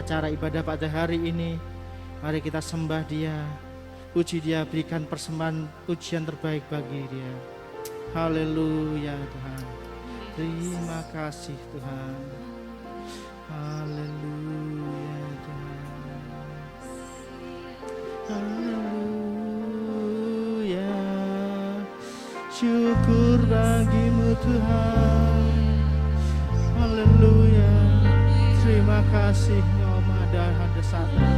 acara ibadah pada hari ini. Mari kita sembah Dia, puji Dia, berikan persembahan pujian terbaik bagi Dia. Haleluya Tuhan. Terima kasih Tuhan. Haleluya Tuhan. Haleluya. Syukur bagimu Tuhan. Haleluya. Terima kasih Om ada sana.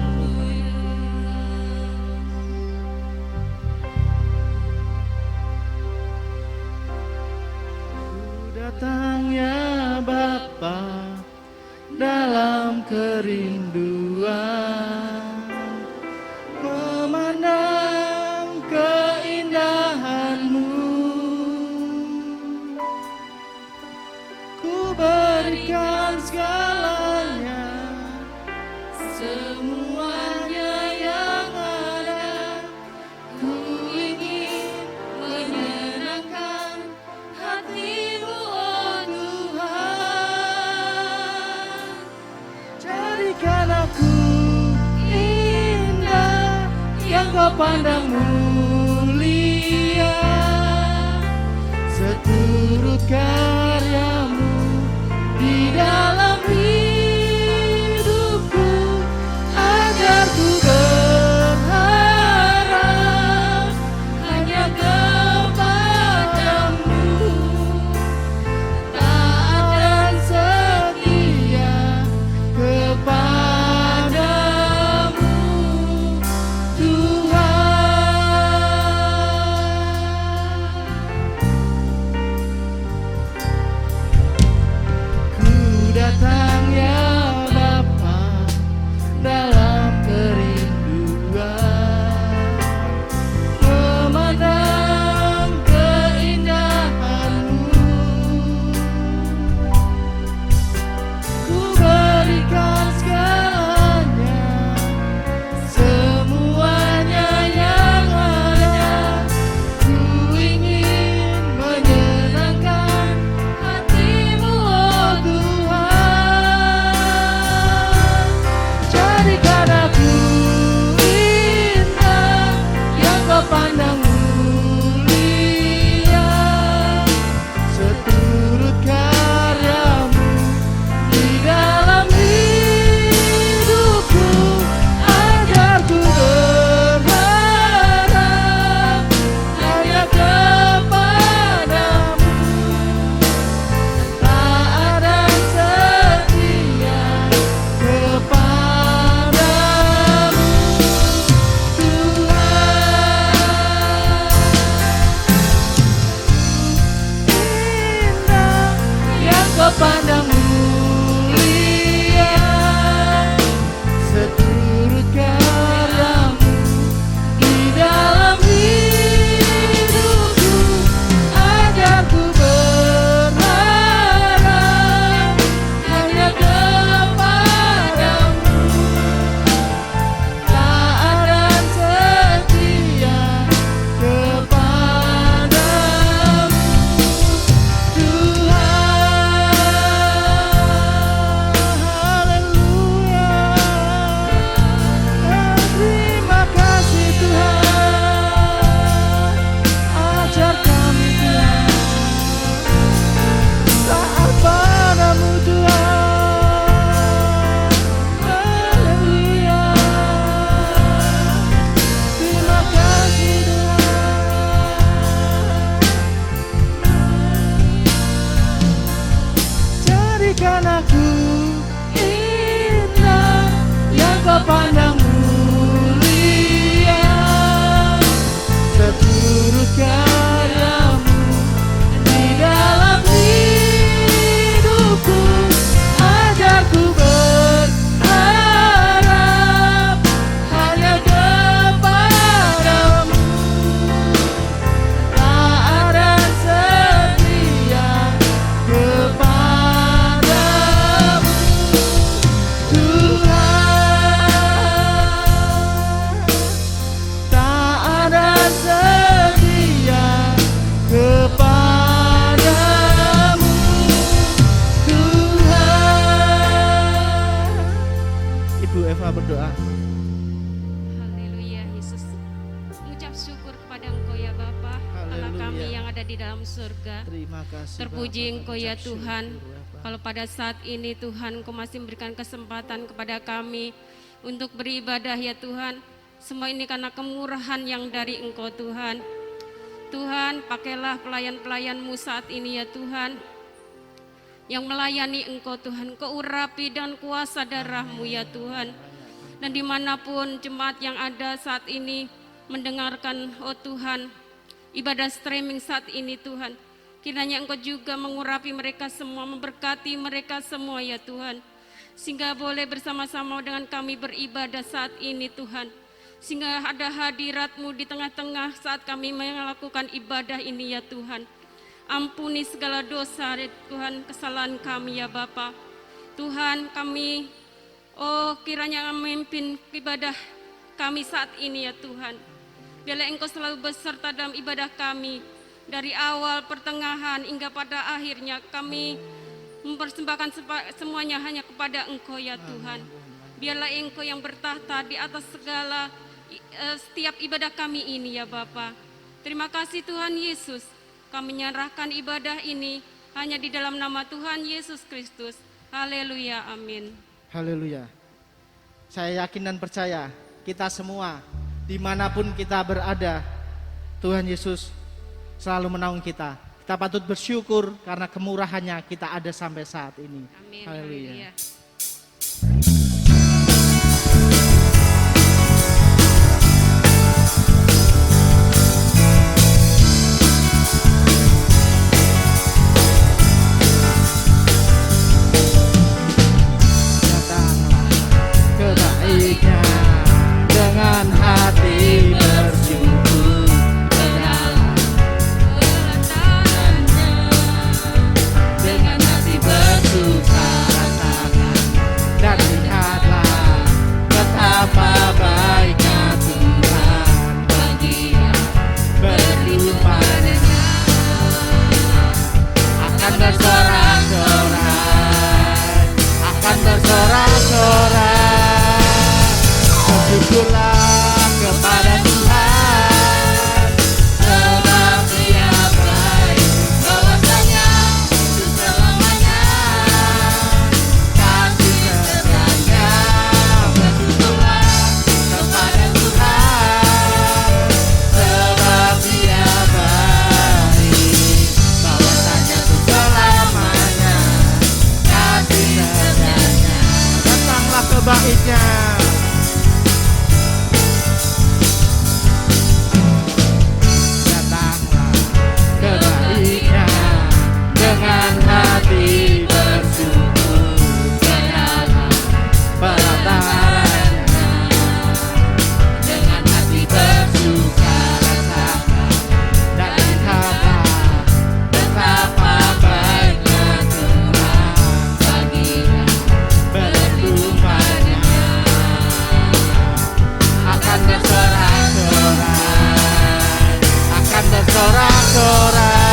Datang ya Bapa dalam kerinduan, memandang keindahan-Mu, ku berikan segalanya, semuanya yang ada, ku ingin menyenangkan hati-Mu. Jadikan aku indah yang Kau pandang mulia, seturut karya-Mu di dalam hidupku, agar ku berharap hanya kepada-Mu, taat dan setia kepadamu Tuhan. dalam surga. Terima kasih Terpuji Bapa, Engkau kami ya ucap Tuhan. syukur, Bapa. Kalau pada saat ini Tuhan Engkau masih memberikan kesempatan kepada kami untuk beribadah ya Tuhan. Semua ini karena kemurahan yang dari Engkau Tuhan. Tuhan, pakailah pelayan-pelayan-Mu saat ini ya Tuhan, yang melayani Engkau Tuhan. Kau urapi dan kuasa darah-Mu ya Tuhan. Dan dimanapun jemaat yang ada saat ini mendengarkan, oh Tuhan, ibadah streaming saat ini Tuhan, kiranya Engkau juga mengurapi mereka semua, memberkati mereka semua ya Tuhan, sehingga boleh bersama-sama dengan kami beribadah saat ini Tuhan, sehingga ada hadirat-Mu di tengah-tengah saat kami melakukan ibadah ini ya Tuhan. Ampuni segala dosa Tuhan, kesalahan kami ya Bapa. Tuhan, kami kiranya memimpin ibadah kami saat ini ya Tuhan. Biarlah Engkau selalu beserta dalam ibadah kami, dari awal, pertengahan, hingga pada akhirnya kami mempersembahkan semuanya hanya kepada Engkau ya Tuhan. Biarlah Engkau yang bertahta di atas segala setiap ibadah kami ini ya Bapa. Terima kasih Tuhan Yesus, kami menyerahkan ibadah ini hanya di dalam nama Tuhan Yesus Kristus. Haleluya, amin. Haleluya. Saya yakin dan percaya kita semua dimanapun kita berada, Tuhan Yesus selalu menaungi kita. Kita patut bersyukur karena kemurahannya kita ada sampai saat ini. Amin. Haleluya. Kebaiknya dengan hati bersyukur, dengan hati bersuka rasakan, dan lihatlah betapa baiknya Tuhan bagi yang beriman padanya. akan bersorak-sorai, akan bersorak-sorai. Bersyukurlah kepada Tuhan, Sebab Dia baik, bahwasanya untuk selamanya kasih setianya. Bersyukurlah kepada Tuhan, sebab Dia baik, bahwasanya untuk selamanya kasih setianya. datanglah kebaiknya. Datanglah kebaiknya dengan hati bersyukur, pelatarannya Dengan hati bersuka rasakan, dan lihatlah betapa baiknya Tuhan bagi yang bertumbuhnya akan bersorak-sorai, akan bersorak-sorai.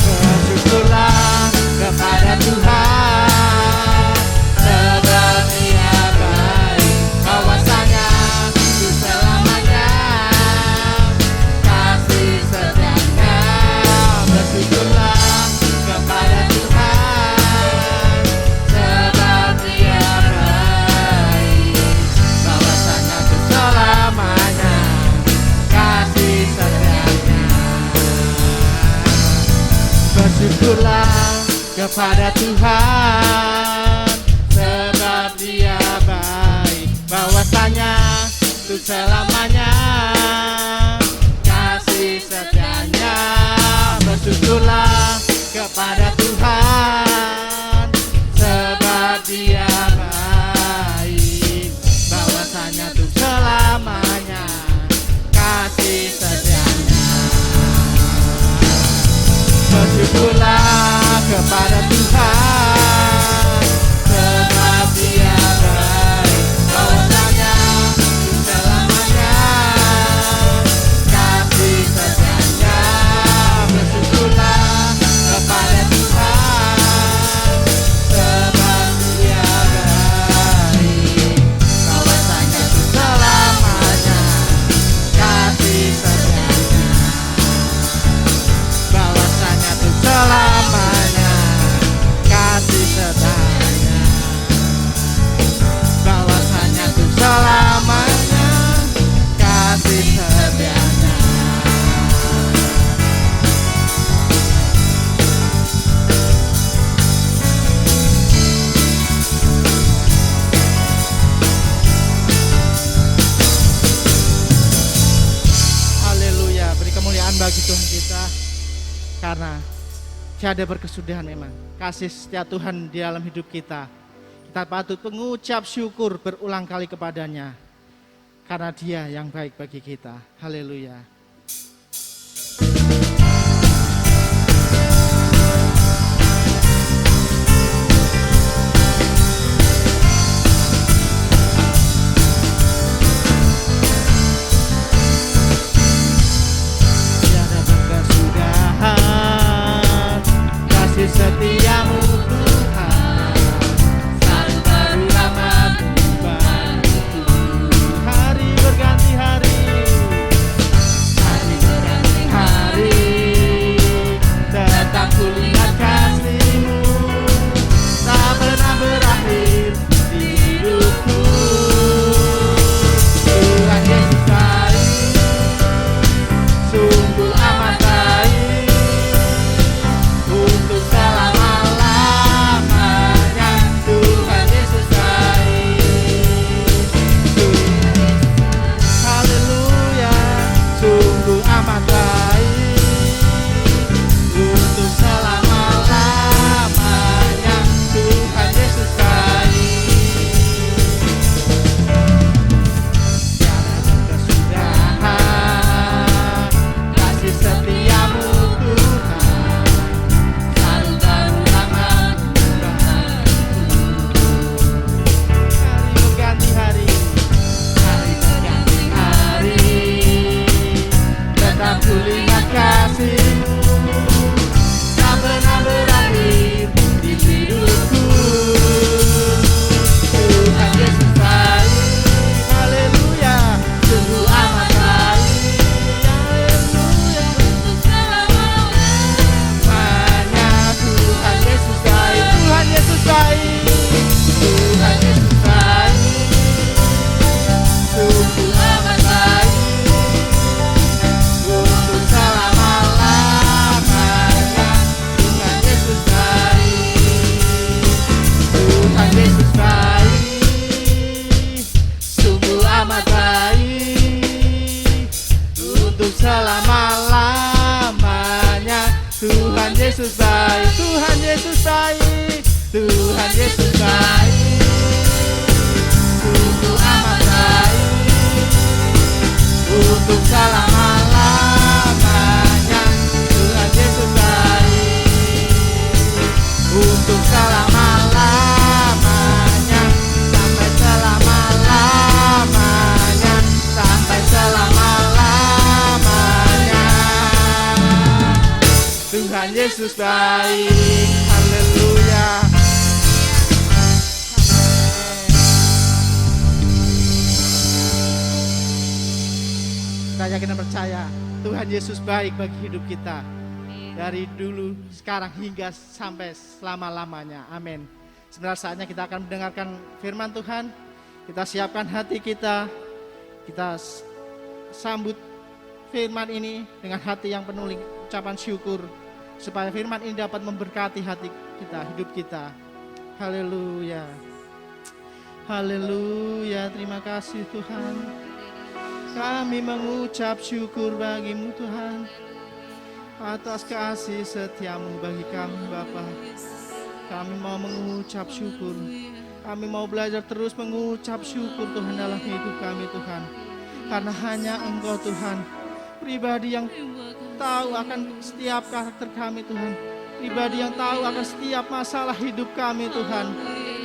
Bersyukurlah kepada Tuhan, sebab Dia baik, bahwasanya untuk selamanya kasih setianya. Bersyukurlah kepada Tuhan, sebab Dia baik, bahwasanya untuk selamanya kasih setianya. Bersyukurlah kepada Tuhan, sebab Dia baik, bahwasanya untuk selamanya kasih setianya. Bersyukurlah kepada Tuhan, sebab Dia baik, bahwasanya untuk selamanya kasih setianya. Bersyukurlah kepada Tuhan, sebab Dia baik, bahwasanya untuk selamanya kasih setianya. Bersyukurlah kepada Tuhan, sebab Dia baik, bahwasanya untuk selamanya kasih setianya. karena tiada berkesudahan memang. Kasih setia Tuhan di dalam hidup kita. Kita patut mengucap syukur berulang kali kepadanya. Karena Dia yang baik bagi kita. Haleluya. Tiada berkesudahan kasih setiamu Tuhan, Selalu baru rahmat-Mu bagiku. hari berganti hari, Hari berganti hari, tetap kulihat kasih-Mu, tak pernah berakhir di hidupku. Tuhan Yesus baik, sungguh amat baik, untuk selama-lamanya. Tuhan Yesus baik, haleluya, sungguh amat baik, untuk selama-lamanya. Tuhan Yesus baik. Tiada berkesudahan kasih setiamu Tuhan, selalu baru rahmat-Mu bagiku. hari berganti hari, Hari berganti hari, tetap kulihat kasih-Mu, tak pernah berakhir di hidupku. Tuhan Yesus baik, haleluya, sungguh amat baik, haleluya. untuk selama-lamanya. Tuhan Yesus baik, Tuhan Yesus baik, Tuhan Yesus baik, sungguh amat baik, untuk selama-lamanya. Tuhan Yesus baik, Tuhan Yesus baik, sungguh amat baik, untuk selama-lamanya. Tuhan Yesus baik, Tuhan Yesus baik, Tuhan Yesus baik, sungguh amat baik, untuk selama-lamanya. Tuhan Yesus baik, untuk selama-lamanya, sampai selama-lamanya, sampai selama-lamanya. Tuhan Yesus baik, haleluya. Kita yakin dan percaya Tuhan Yesus baik bagi hidup kita, dari dulu, sekarang, hingga sampai selama-lamanya. Amin. Sebentar saatnya kita akan mendengarkan firman Tuhan. Kita siapkan hati kita. Kita sambut firman ini dengan hati yang penuh ucapan syukur, supaya firman ini dapat memberkati hati kita, hidup kita. Haleluya. Haleluya. Terima kasih Tuhan. Kami mengucap syukur bagi-Mu Tuhan, atas kasih setiamu bagi kami Bapa. Kami mau mengucap syukur. Kami mau belajar terus mengucap syukur Tuhan dalam hidup kami Tuhan. Karena hanya Engkau Tuhan, pribadi yang tahu akan setiap karakter kami Tuhan. Pribadi yang tahu akan setiap masalah hidup kami Tuhan.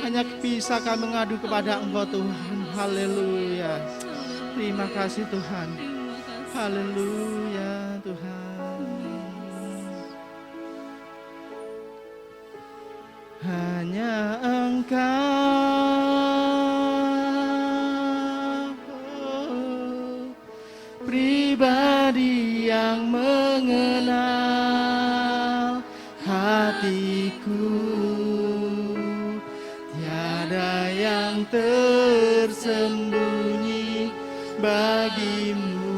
Hanya bisa kami mengadu kepada Engkau Tuhan. Haleluya. Terima kasih Tuhan. Haleluya Tuhan. Hanya Engkau, pribadi yang mengenal hatiku. Tiada yang tersembunyi bagi-Mu.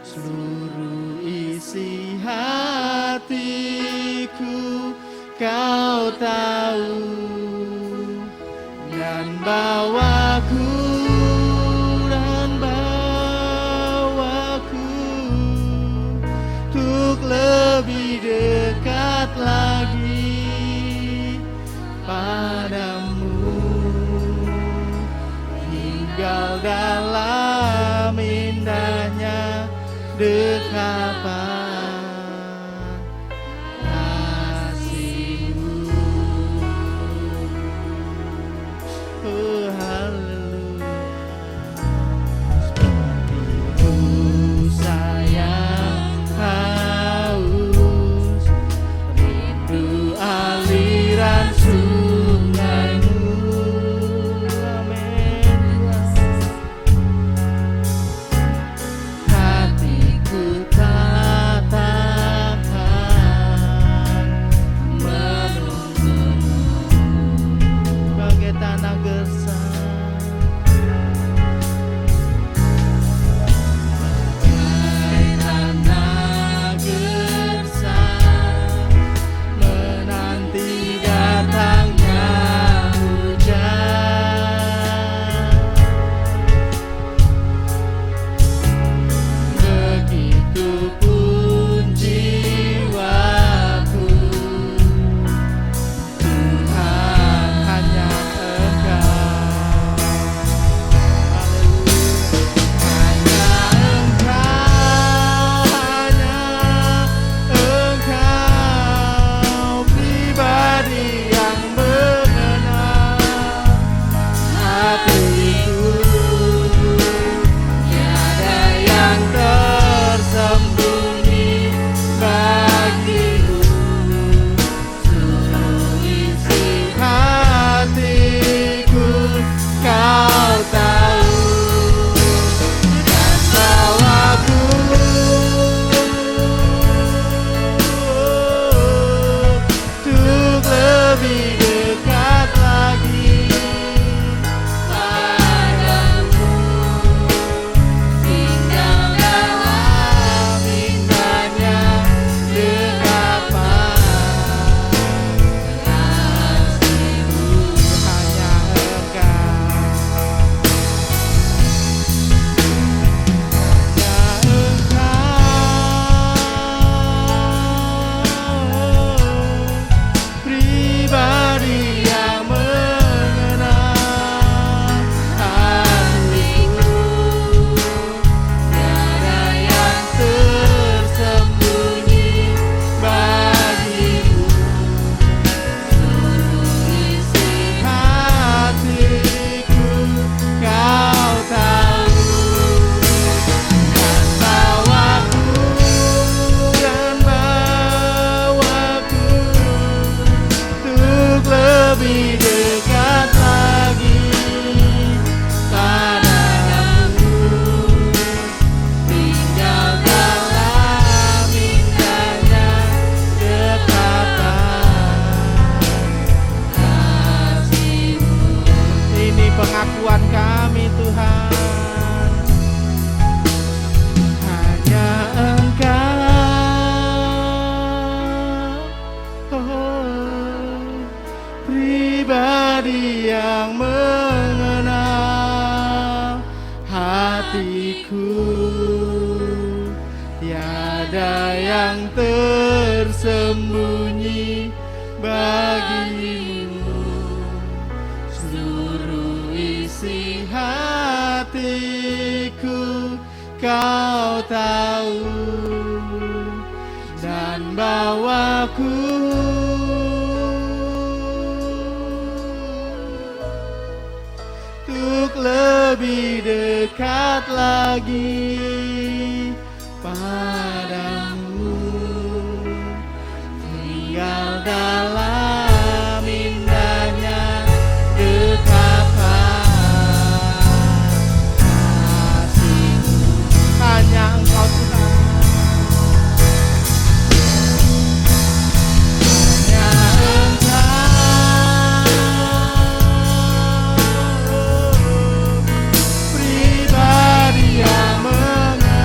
Seluruh isi hatiku Kau tahu, dan bawaku untuk lebih dekat lagi padamu, tinggal dalam indahnya dekapan kasih-Mu. Oh haleluya. Seperti sayang haus rindu aliran sungai-Mu. Amin. Hatiku tak tahan menunggu-Mu bagai tanah gersang. Bagai tanah gersang menanti datangnya hujan. Begitupun jiwaku, Tuhan hanya Engkau. Hanya Engkau pribadi yang mengenal hatiku. Tiada yang tersembunyi bagimu. Seluruh isi hatiku Kau tahu, dan bawaku untuk lebih dekat lagi padamu, tinggal dalam indahnya dekapan kasih-Mu. Hanya Engkau pribadi yang mengenal hatiku. Tiada yang tersembunyi bagimu. Seluruh isi hatiku Kau tahu, dan bawaku untuk lebih dekat lagi padamu, tinggal dalam indahnya dekapan kasih-Mu. Ini pengakuan kami Tuhan. Hanya Engkau pribadi yang mengenal hatiku. Tiada yang tersembunyi bagimu. Seluruh isi hatiku Kau tahu, dan bawaku untuk lebih dekat lagi padamu, tinggal dalam indahnya dekapan kasih-Mu. Hanya Engkau Tuhan. Hanya Engkau pribadi yang mengenal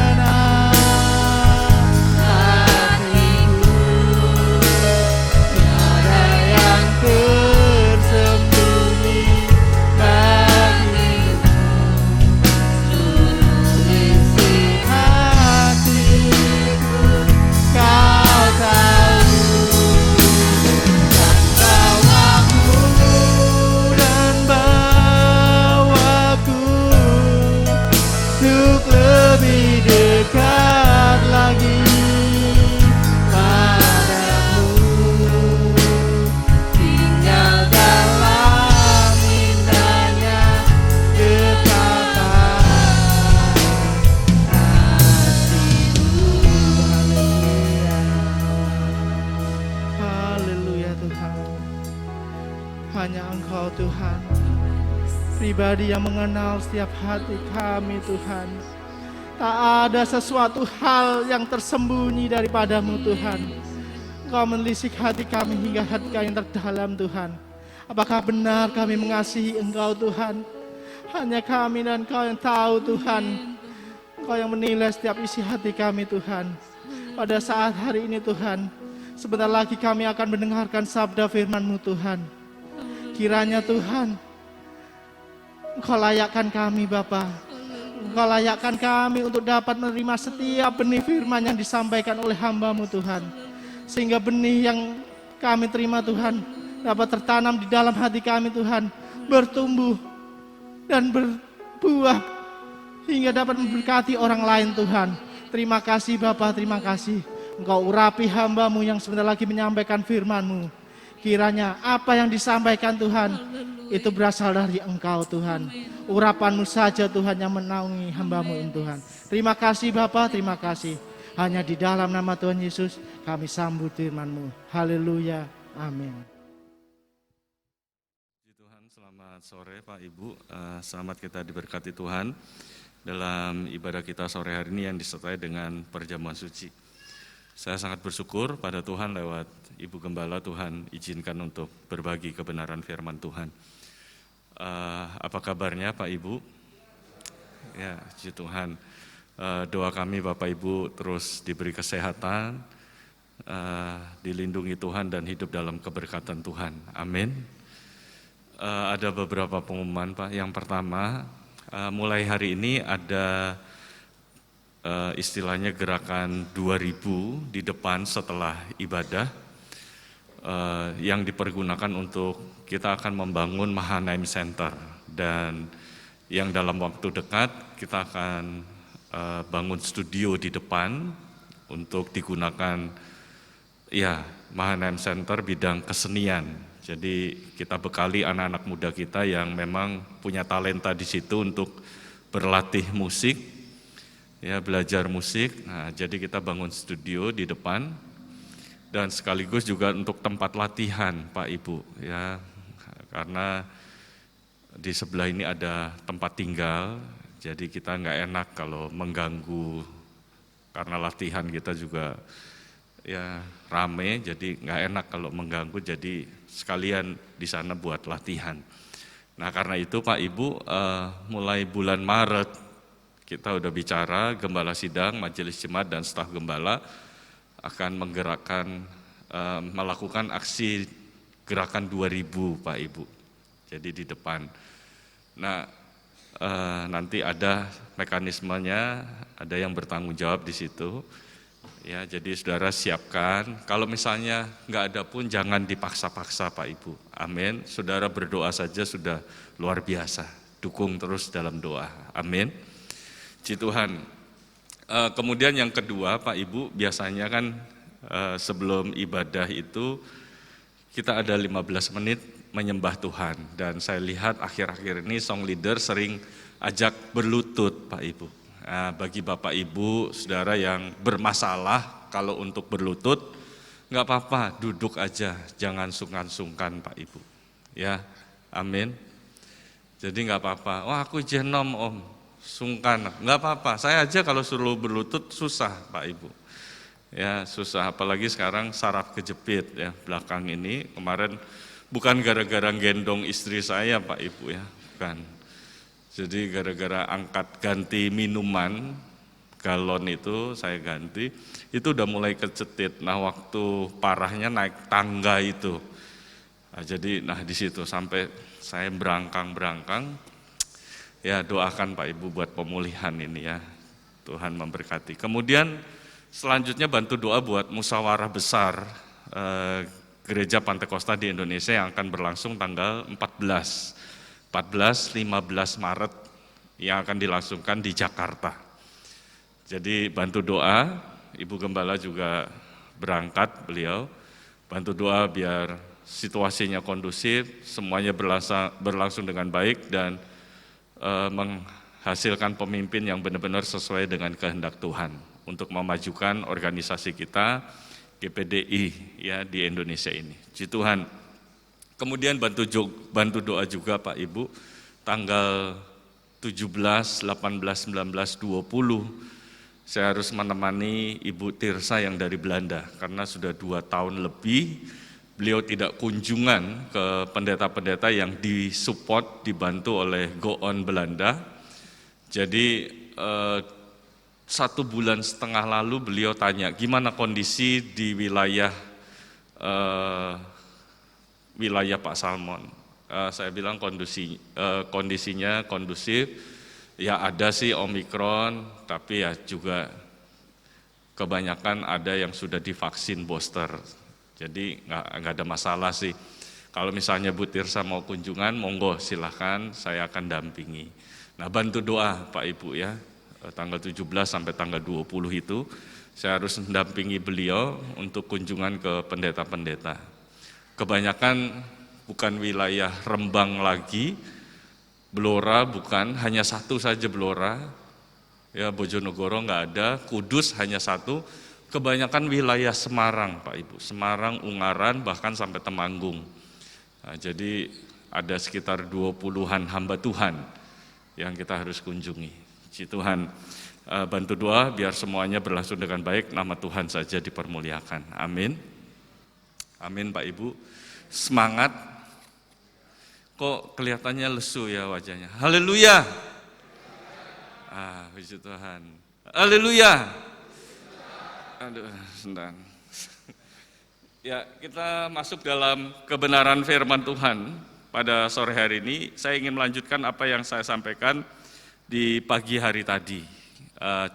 Tuhan. Hanya Engkau Tuhan, pribadi yang mengenal setiap hati kami Tuhan. Tak ada sesuatu hal yang tersembunyi daripadamu Tuhan. Engkau menelisik hati kami hingga hati kami yang terdalam Tuhan. Apakah benar kami mengasihi Engkau Tuhan? Hanya kami dan Engkau yang tahu Tuhan. Engkau yang menilai setiap isi hati kami Tuhan. Pada saat hari ini Tuhan, sebentar lagi kami akan mendengarkan sabda firman-Mu Tuhan. Kiranya Tuhan, Engkau layakkan kami Bapa. Engkau layakkan kami untuk dapat menerima setiap benih firman yang disampaikan oleh hamba-Mu Tuhan. Sehingga benih yang kami terima Tuhan dapat tertanam di dalam hati kami Tuhan, bertumbuh dan berbuah hingga dapat memberkati orang lain Tuhan. Terima kasih Bapa, terima kasih. Engkau urapi hamba-Mu yang sebentar lagi menyampaikan firman-Mu. Kiranya apa yang disampaikan Tuhan itu berasal dari Engkau Tuhan. Urapan-Mu saja Tuhan yang menaungi hamba-Mu ini Tuhan. Terima kasih Bapa, terima kasih. Hanya di dalam nama Tuhan Yesus kami sambut firman-Mu. Haleluya, amin. Tuhan, selamat sore Pak Ibu, selamat kita diberkati Tuhan dalam ibadah kita sore hari ini yang disertai dengan perjamuan suci. Saya sangat bersyukur pada Tuhan lewat Ibu Gembala, Tuhan izinkan untuk berbagi kebenaran firman Tuhan. Apa kabarnya Pak Ibu? Ya, puji Tuhan. Doa kami Bapak Ibu terus diberi kesehatan, dilindungi Tuhan dan hidup dalam keberkatan Tuhan. Amin. Ada beberapa pengumuman Pak. Yang pertama, mulai hari ini ada istilahnya gerakan 2000 di depan setelah ibadah yang dipergunakan untuk kita akan membangun Mahanaim Center, dan yang dalam waktu dekat kita akan bangun studio di depan untuk digunakan ya Mahanaim Center bidang kesenian. Jadi kita bekali anak-anak muda kita yang memang punya talenta di situ untuk berlatih musik, ya belajar musik. Nah, jadi kita bangun studio di depan dan sekaligus juga untuk tempat latihan Pak Ibu, ya karena di sebelah ini ada tempat tinggal. Jadi kita nggak enak kalau mengganggu, karena latihan kita juga ya rame, jadi nggak enak kalau mengganggu, jadi sekalian di sana buat latihan. Nah karena itu Pak Ibu, mulai bulan Maret kita udah bicara, Gembala Sidang, Majelis Jemaat dan staf Gembala akan menggerakkan, melakukan aksi gerakan 2000 Pak Ibu, jadi di depan. Nah nanti ada mekanismenya, ada yang bertanggung jawab di situ. Ya, jadi saudara siapkan. Kalau misalnya nggak ada pun jangan dipaksa-paksa Pak Ibu. Amin. Saudara berdoa saja sudah luar biasa. Dukung terus dalam doa. Amin. Puji Tuhan. Kemudian yang kedua Pak Ibu, biasanya kan sebelum ibadah itu kita ada 15 menit menyembah Tuhan, dan saya lihat akhir-akhir ini song leader sering ajak berlutut Pak Ibu. Nah, bagi Bapak Ibu, saudara yang bermasalah kalau untuk berlutut, nggak apa-apa, duduk aja, jangan sungkan-sungkan Pak Ibu. Ya, amin. Jadi nggak apa-apa, wah aku jenom om, sungkan, nggak apa-apa. Saya aja kalau suruh berlutut susah Pak Ibu. Ya susah, apalagi sekarang saraf kejepit ya belakang ini. Kemarin bukan gara-gara gendong istri saya Pak Ibu ya, bukan. Jadi gara-gara angkat ganti minuman, galon itu saya ganti, itu udah mulai kecetit. Nah waktu parahnya naik tangga itu. Nah, jadi di situ sampai saya berangkang-berangkang, ya doakan Pak Ibu buat pemulihan ini ya, Tuhan memberkati. Kemudian selanjutnya bantu doa buat musyawarah besar Gereja Pantekosta di Indonesia yang akan berlangsung tanggal 14-15 Maret yang akan dilangsungkan di Jakarta. Jadi bantu doa, Ibu Gembala juga berangkat beliau, bantu doa biar situasinya kondusif, semuanya berlangsung dengan baik dan menghasilkan pemimpin yang benar-benar sesuai dengan kehendak Tuhan untuk memajukan organisasi kita GPDI ya di Indonesia ini. Puji Tuhan. Kemudian bantu doa juga Pak Ibu, tanggal 17, 18, 19, 20 saya harus menemani Ibu Tirsa yang dari Belanda karena sudah 2 tahun lebih beliau tidak kunjungan ke pendeta-pendeta yang disupport, dibantu oleh Go On Belanda. Jadi 1,5 bulan lalu beliau tanya gimana kondisi di wilayah Pak Salmon. Saya bilang kondisinya kondusif, ya ada sih Omikron, tapi ya juga kebanyakan ada yang sudah divaksin booster. Jadi nggak ada masalah sih. Kalau misalnya Bu Tirsa mau kunjungan, monggo silahkan, saya akan dampingi. Nah bantu doa Pak Ibu ya, tanggal 17 sampai tanggal 20 itu, saya harus mendampingi beliau untuk kunjungan ke pendeta-pendeta. Kebanyakan bukan wilayah Rembang lagi, Blora bukan, hanya satu saja Blora, ya Bojonegoro nggak ada, Kudus hanya satu, kebanyakan wilayah Semarang Pak Ibu, Semarang, Ungaran, bahkan sampai Temanggung. Nah, jadi ada sekitar 20-an hamba Tuhan yang kita harus kunjungi. Puji Tuhan, bantu doa biar semuanya berlangsung dengan baik, nama Tuhan saja dipermuliakan. Amin. Amin Pak Ibu. Semangat. Kok kelihatannya lesu ya wajahnya. Haleluya. Puji Tuhan. Haleluya. Aduh, sebentar. Ya, kita masuk dalam kebenaran firman Tuhan pada sore hari ini. Saya ingin melanjutkan apa yang saya sampaikan di pagi hari tadi.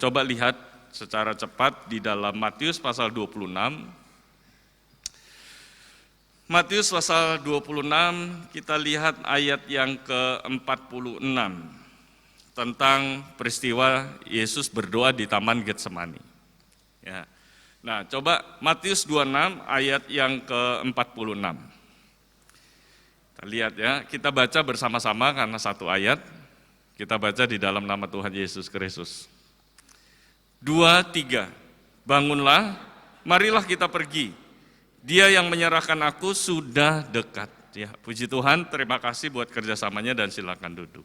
Coba lihat secara cepat di dalam Matius pasal 26. Matius pasal 26, kita lihat ayat yang ke-46 tentang peristiwa Yesus berdoa di Taman Getsemani. Ya. Nah, coba Matius 26 ayat yang ke-46. Kita lihat ya, kita baca bersama-sama karena satu ayat. Kita baca di dalam nama Tuhan Yesus Kristus. 2, 3, bangunlah, marilah kita pergi. Dia yang menyerahkan aku sudah dekat. Ya, puji Tuhan, terima kasih buat kerjasamanya dan silakan duduk.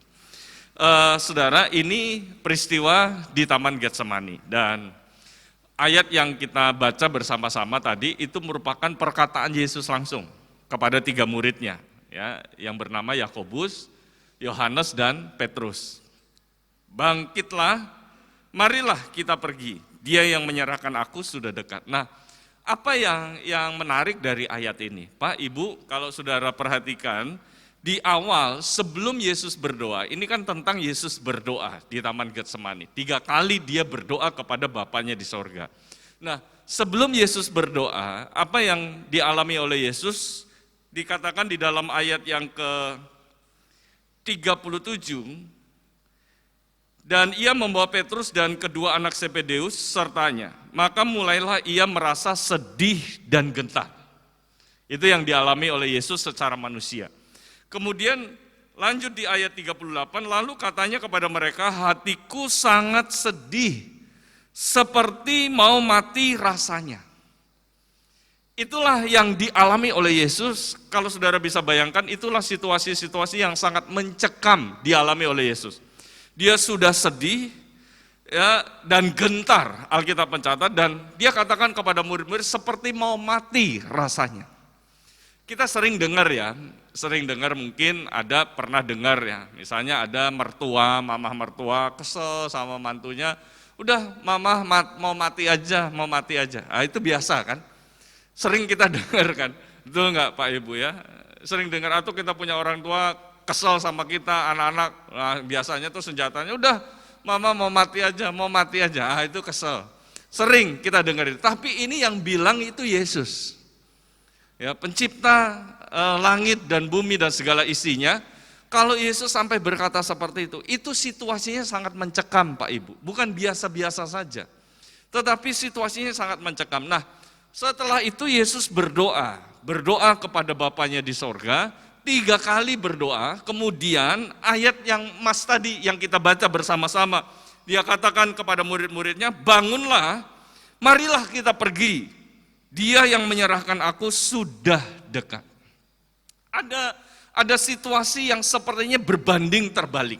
Saudara, ini peristiwa di Taman Getsemani dan ayat yang kita baca bersama-sama tadi itu merupakan perkataan Yesus langsung kepada 3 muridnya, ya, yang bernama Yakobus, Yohanes dan Petrus. Bangkitlah, marilah kita pergi. Dia yang menyerahkan aku sudah dekat. Nah, apa yang menarik dari ayat ini? Pak, Ibu, kalau saudara perhatikan, di awal sebelum Yesus berdoa, ini kan tentang Yesus berdoa di Taman Getsemani. 3 kali dia berdoa kepada Bapanya di sorga. Nah, sebelum Yesus berdoa, apa yang dialami oleh Yesus, dikatakan di dalam ayat yang ke-37, dan ia membawa Petrus dan kedua anak Zebedeus sertanya. Maka mulailah ia merasa sedih dan gentar. Itu yang dialami oleh Yesus secara manusia. Kemudian lanjut di ayat 38, lalu katanya kepada mereka, hatiku sangat sedih, seperti mau mati rasanya. Itulah yang dialami oleh Yesus, kalau saudara bisa bayangkan, itulah situasi-situasi yang sangat mencekam dialami oleh Yesus. Dia sudah sedih ya, dan gentar, Alkitab mencatat, dan dia katakan kepada murid-murid seperti mau mati rasanya. Kita sering dengar ya, mungkin ada pernah dengar ya, misalnya ada mertua, mamah mertua kesel sama mantunya, udah mamah mau mati aja. Nah, itu biasa kan, sering kita dengar kan, betul nggak Pak Ibu ya? Sering dengar, atau kita punya orang tua kesel sama kita, anak-anak, nah, biasanya tuh senjatanya, udah mama mau mati aja, nah, itu kesel. Sering kita dengar itu, tapi ini yang bilang itu Yesus. Ya, pencipta langit dan bumi dan segala isinya. Kalau Yesus sampai berkata seperti itu situasinya sangat mencekam Pak Ibu, bukan biasa-biasa saja. Tetapi situasinya sangat mencekam. Nah, setelah itu Yesus berdoa kepada Bapanya di sorga, 3 kali berdoa, kemudian ayat yang Mas tadi yang kita baca bersama-sama, dia katakan kepada murid-muridnya, bangunlah, marilah kita pergi. Dia yang menyerahkan aku sudah dekat. Ada situasi yang sepertinya berbanding terbalik.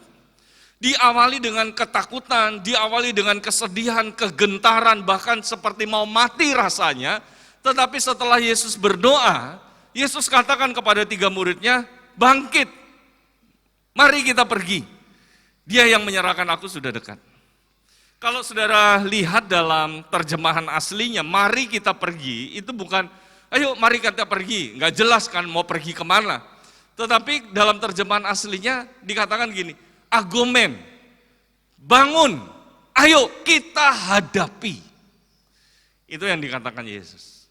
Diawali dengan ketakutan, diawali dengan kesedihan, kegentaran, bahkan seperti mau mati rasanya. Tetapi setelah Yesus berdoa, Yesus katakan kepada 3 muridnya, bangkit, mari kita pergi. Dia yang menyerahkan aku sudah dekat. Kalau saudara lihat dalam terjemahan aslinya, mari kita pergi, itu bukan, ayo mari kita pergi, nggak jelas kan mau pergi kemana. Tetapi dalam terjemahan aslinya dikatakan gini, agomen, bangun, ayo kita hadapi. Itu yang dikatakan Yesus.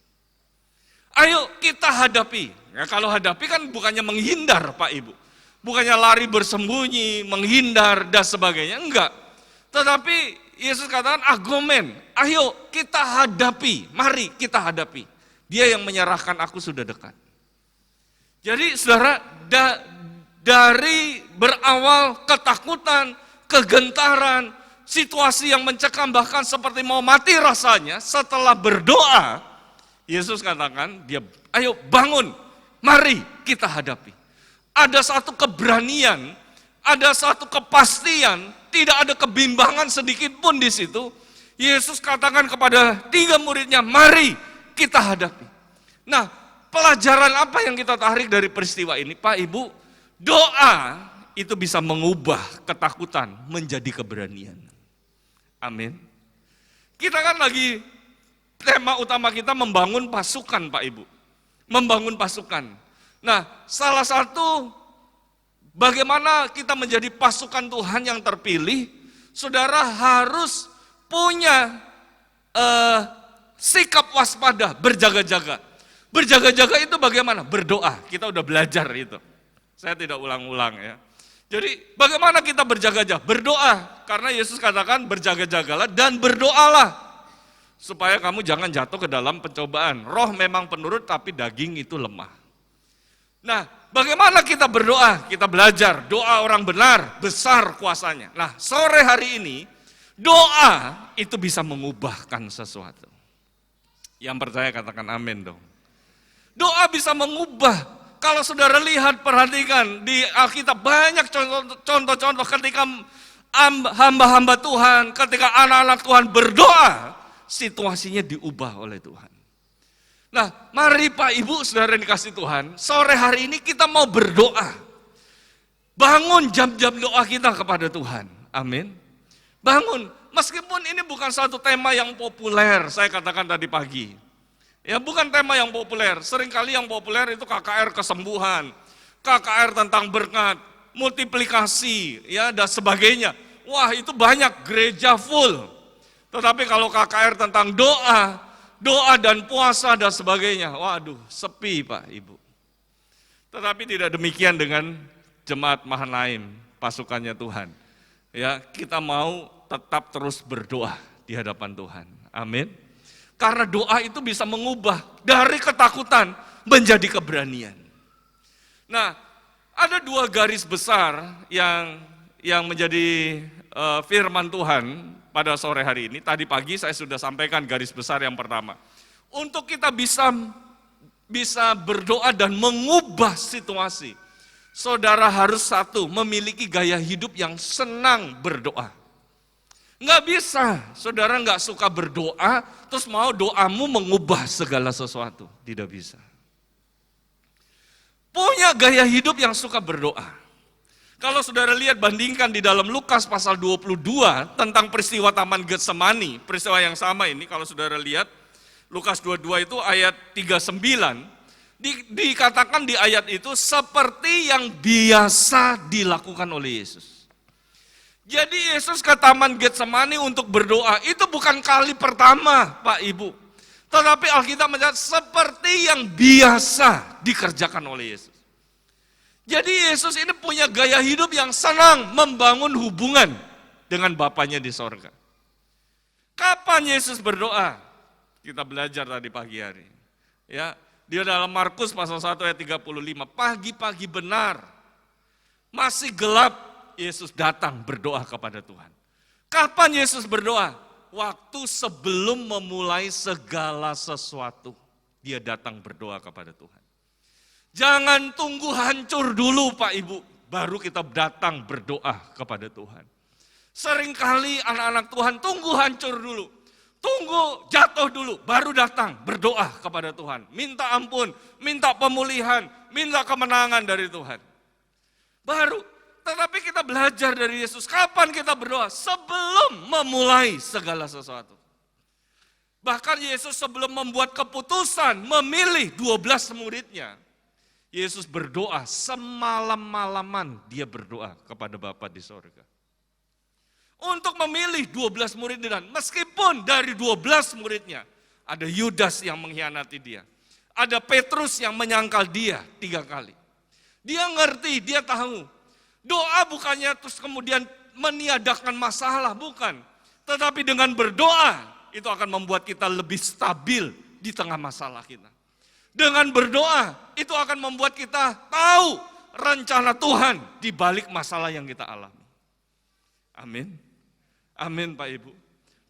Ayo kita hadapi. Ya, kalau hadapi kan bukannya menghindar Pak Ibu. Bukannya lari bersembunyi, menghindar dan sebagainya, enggak. Tetapi Yesus katakan agomen, ayo kita hadapi, mari kita hadapi. Dia yang menyerahkan aku sudah dekat. Jadi saudara, dari berawal ketakutan, kegentaran, situasi yang mencekam bahkan seperti mau mati rasanya, setelah berdoa, Yesus katakan, dia, ayo bangun, mari kita hadapi. Ada satu keberanian, ada satu kepastian, tidak ada kebimbangan sedikit pun di situ. Yesus katakan kepada 3 muridnya, mari kita hadapi. Nah, pelajaran apa yang kita tarik dari peristiwa ini, Pak Ibu? Doa itu bisa mengubah ketakutan menjadi keberanian. Amin. Kita kan lagi, tema utama kita membangun pasukan Pak Ibu. Membangun pasukan. Nah, salah satu bagaimana kita menjadi pasukan Tuhan yang terpilih, saudara harus punya sikap waspada, berjaga-jaga. Berjaga-jaga itu bagaimana? Berdoa, kita udah belajar itu. Saya tidak ulang-ulang ya. Jadi bagaimana kita berjaga-jaga? Berdoa, karena Yesus katakan berjaga-jagalah dan berdoalah. Supaya kamu jangan jatuh ke dalam pencobaan. Roh memang penurut tapi daging itu lemah. Nah, bagaimana kita berdoa? Kita belajar, doa orang benar, besar kuasanya. Nah, sore hari ini, doa itu bisa mengubahkan sesuatu. Yang percaya katakan amin dong. Doa bisa mengubah. Kalau saudara lihat, perhatikan, di Alkitab banyak contoh-contoh ketika hamba-hamba Tuhan, ketika anak-anak Tuhan berdoa, situasinya diubah oleh Tuhan. Nah, mari Pak Ibu, saudara yang dikasih Tuhan, sore hari ini kita mau berdoa. Bangun jam-jam doa kita kepada Tuhan. Amin. Bangun, meskipun ini bukan satu tema yang populer, saya katakan tadi pagi. Ya, bukan tema yang populer. Seringkali yang populer itu KKR kesembuhan, KKR tentang berkat, multiplikasi, ya dan sebagainya. Wah, itu banyak, gereja full. Tetapi kalau KKR tentang doa dan puasa dan sebagainya, waduh, sepi Pak Ibu. Tetapi tidak demikian dengan jemaat Mahanaim, pasukannya Tuhan. Ya, kita mau tetap terus berdoa di hadapan Tuhan. Amin. Karena doa itu bisa mengubah dari ketakutan menjadi keberanian. Nah, ada 2 garis besar yang menjadi firman Tuhan pada sore hari ini. Tadi pagi saya sudah sampaikan garis besar yang pertama. Untuk kita bisa berdoa dan mengubah situasi, saudara harus satu, memiliki gaya hidup yang senang berdoa. Nggak bisa, saudara nggak suka berdoa, terus mau doamu mengubah segala sesuatu. Tidak bisa. Punya gaya hidup yang suka berdoa. Kalau saudara lihat, bandingkan di dalam Lukas pasal 22 tentang peristiwa Taman Getsemani, peristiwa yang sama ini, kalau saudara lihat, Lukas 22 itu ayat 39, dikatakan di ayat itu seperti yang biasa dilakukan oleh Yesus. Jadi Yesus ke Taman Getsemani untuk berdoa, itu bukan kali pertama Pak Ibu. Tetapi Alkitab mencatat seperti yang biasa dikerjakan oleh Yesus. Jadi Yesus ini punya gaya hidup yang senang membangun hubungan dengan Bapanya di sorga. Kapan Yesus berdoa? Kita belajar tadi pagi hari. Ya, dia dalam Markus pasal 1 ayat 35, pagi-pagi benar, masih gelap, Yesus datang berdoa kepada Tuhan. Kapan Yesus berdoa? Waktu sebelum memulai segala sesuatu. dia datang berdoa kepada Tuhan. Jangan tunggu hancur dulu Pak Ibu, baru kita datang berdoa kepada Tuhan. Seringkali anak-anak Tuhan tunggu hancur dulu, tunggu jatuh dulu, baru datang berdoa kepada Tuhan. Minta ampun, minta pemulihan, minta kemenangan dari Tuhan. Baru, tetapi kita belajar dari Yesus, kapan kita berdoa? Sebelum memulai segala sesuatu. Bahkan Yesus sebelum membuat keputusan memilih 12 muridnya, Yesus berdoa semalam-malaman, dia berdoa kepada Bapa di sorga. Untuk memilih 12 murid dan meskipun dari 12 muridnya ada Yudas yang mengkhianati dia. Ada Petrus yang menyangkal dia 3 kali. Dia ngerti, dia tahu. Doa bukannya terus kemudian meniadakan masalah, bukan. Tetapi dengan berdoa itu akan membuat kita lebih stabil di tengah masalah kita. Dengan berdoa itu akan membuat kita tahu rencana Tuhan di balik masalah yang kita alami. Amin. Amin Pak Ibu.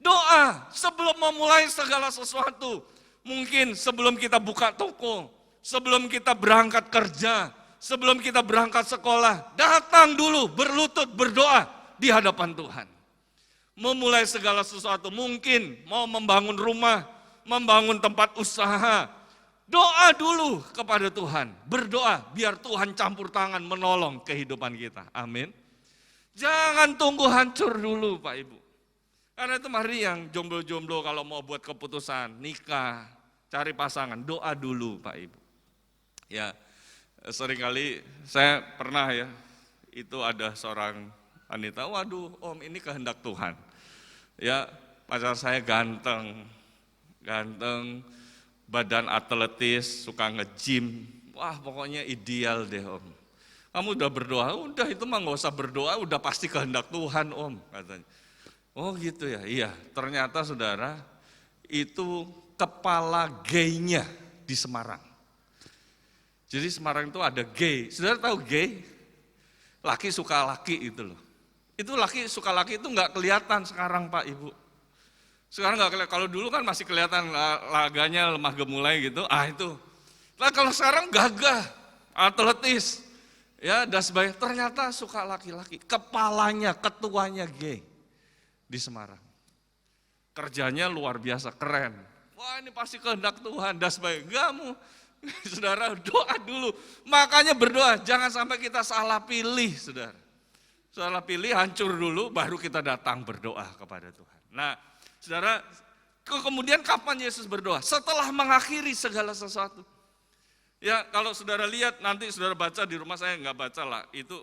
Doa sebelum memulai segala sesuatu. Mungkin sebelum kita buka toko, sebelum kita berangkat kerja, sebelum kita berangkat sekolah, datang dulu berlutut berdoa di hadapan Tuhan. Memulai segala sesuatu, mungkin mau membangun rumah, membangun tempat usaha. Doa dulu kepada Tuhan, berdoa biar Tuhan campur tangan menolong kehidupan kita. Amin. Jangan tunggu hancur dulu Pak Ibu. Karena itu mari yang jomblo-jomblo kalau mau buat keputusan, nikah, cari pasangan, doa dulu Pak Ibu. Ya, seringkali saya pernah ya, itu ada seorang wanita, waduh om ini kehendak Tuhan. Ya, pacar saya ganteng, badan atletis, suka nge-gym, wah pokoknya ideal deh om. Kamu udah berdoa, udah itu mah gak usah berdoa, udah pasti kehendak Tuhan om, katanya. Oh gitu ya, iya ternyata saudara, itu kepala gaynya di Semarang. Jadi Semarang itu ada gay, saudara tahu gay? Laki suka laki itu loh. Itu laki suka laki itu gak kelihatan sekarang Pak Ibu. Sekarang gak kelihatan, kalau dulu kan masih kelihatan laganya lemah gemulai gitu, itu. Nah kalau sekarang gagah, atletis. Ya, dan sebagainya, ternyata suka laki-laki, kepalanya, ketuanya gay di Semarang. Kerjanya luar biasa, keren. Wah ini pasti kehendak Tuhan, dan sebagainya. Kamu, saudara doa dulu, makanya berdoa, jangan sampai kita salah pilih saudara. Salah pilih, hancur dulu, baru kita datang berdoa kepada Tuhan. Nah saudara, kemudian kapan Yesus berdoa? Setelah mengakhiri segala sesuatu. Ya kalau saudara lihat nanti saudara baca di rumah, saya nggak baca lah, itu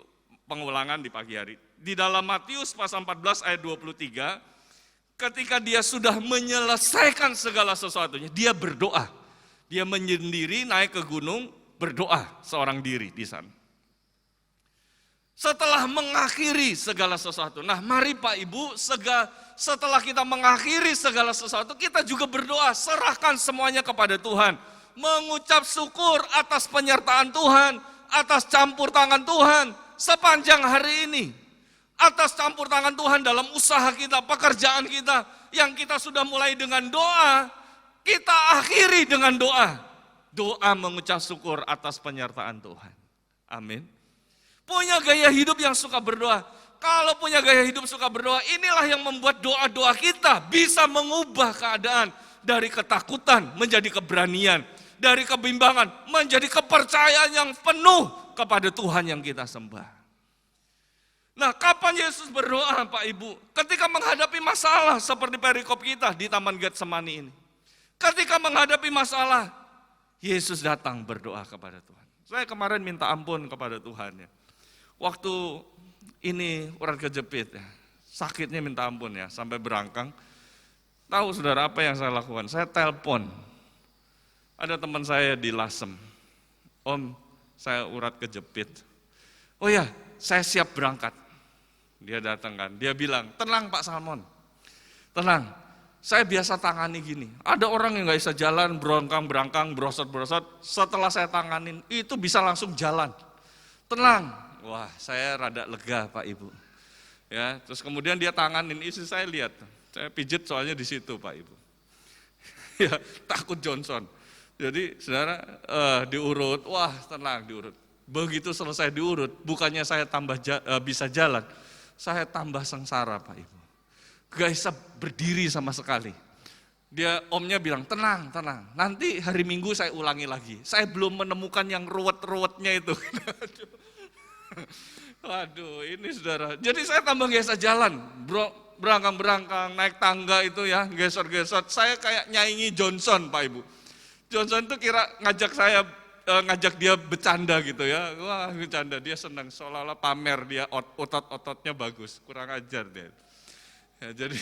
pengulangan di pagi hari. Di dalam Matius pasal 14 ayat 23, ketika dia sudah menyelesaikan segala sesuatunya, dia berdoa. Dia menyendiri naik ke gunung, berdoa seorang diri di sana. Setelah mengakhiri segala sesuatu, nah mari Pak Ibu, setelah kita mengakhiri segala sesuatu, kita juga berdoa, serahkan semuanya kepada Tuhan. Mengucap syukur atas penyertaan Tuhan, atas campur tangan Tuhan sepanjang hari ini. Atas campur tangan Tuhan dalam usaha kita, pekerjaan kita, yang kita sudah mulai dengan doa, kita akhiri dengan doa. Doa mengucap syukur atas penyertaan Tuhan. Amin. Punya gaya hidup yang suka berdoa. Kalau punya gaya hidup suka berdoa, inilah yang membuat doa-doa kita bisa mengubah keadaan dari ketakutan menjadi keberanian. Dari kebimbangan menjadi kepercayaan yang penuh kepada Tuhan yang kita sembah. Nah kapan Yesus berdoa Pak Ibu? Ketika menghadapi masalah seperti perikop kita di Taman Getsemani ini. Ketika menghadapi masalah, Yesus datang berdoa kepada Tuhan. Saya kemarin minta ampun kepada Tuhan ya. Waktu ini urat kejepit ya, sakitnya minta ampun ya, sampai berangkang. Tahu saudara apa yang saya lakukan? Saya telepon. Ada teman saya di Lasem, om saya urat kejepit, oh ya saya siap berangkat. Dia datang kan, dia bilang, tenang Pak Salmon, tenang, saya biasa tangani gini, ada orang yang gak bisa jalan, berangkang, brosot, setelah saya tanganin, itu bisa langsung jalan, tenang. Wah saya rada lega Pak Ibu. Ya, terus kemudian dia tanganin, istri saya lihat, saya pijit soalnya di situ Pak Ibu. Ya takut Johnson. Jadi saudara diurut, wah tenang diurut. Begitu selesai diurut, bukannya saya tambah bisa jalan, saya tambah sengsara Pak Ibu. Gak bisa berdiri sama sekali. Omnya bilang, tenang, nanti hari Minggu saya ulangi lagi. Saya belum menemukan yang ruwet-ruwetnya itu. Waduh, ini saudara. Jadi saya tambah gak bisa jalan, berangkang-berangkang, naik tangga itu ya, gesot-gesot. Saya kayak nyaingi Johnson Pak Ibu. Johnson tuh kira ngajak dia bercanda gitu ya. Wah bercanda, dia senang, seolah-olah pamer dia otot-ototnya bagus, kurang ajar dia. Ya, jadi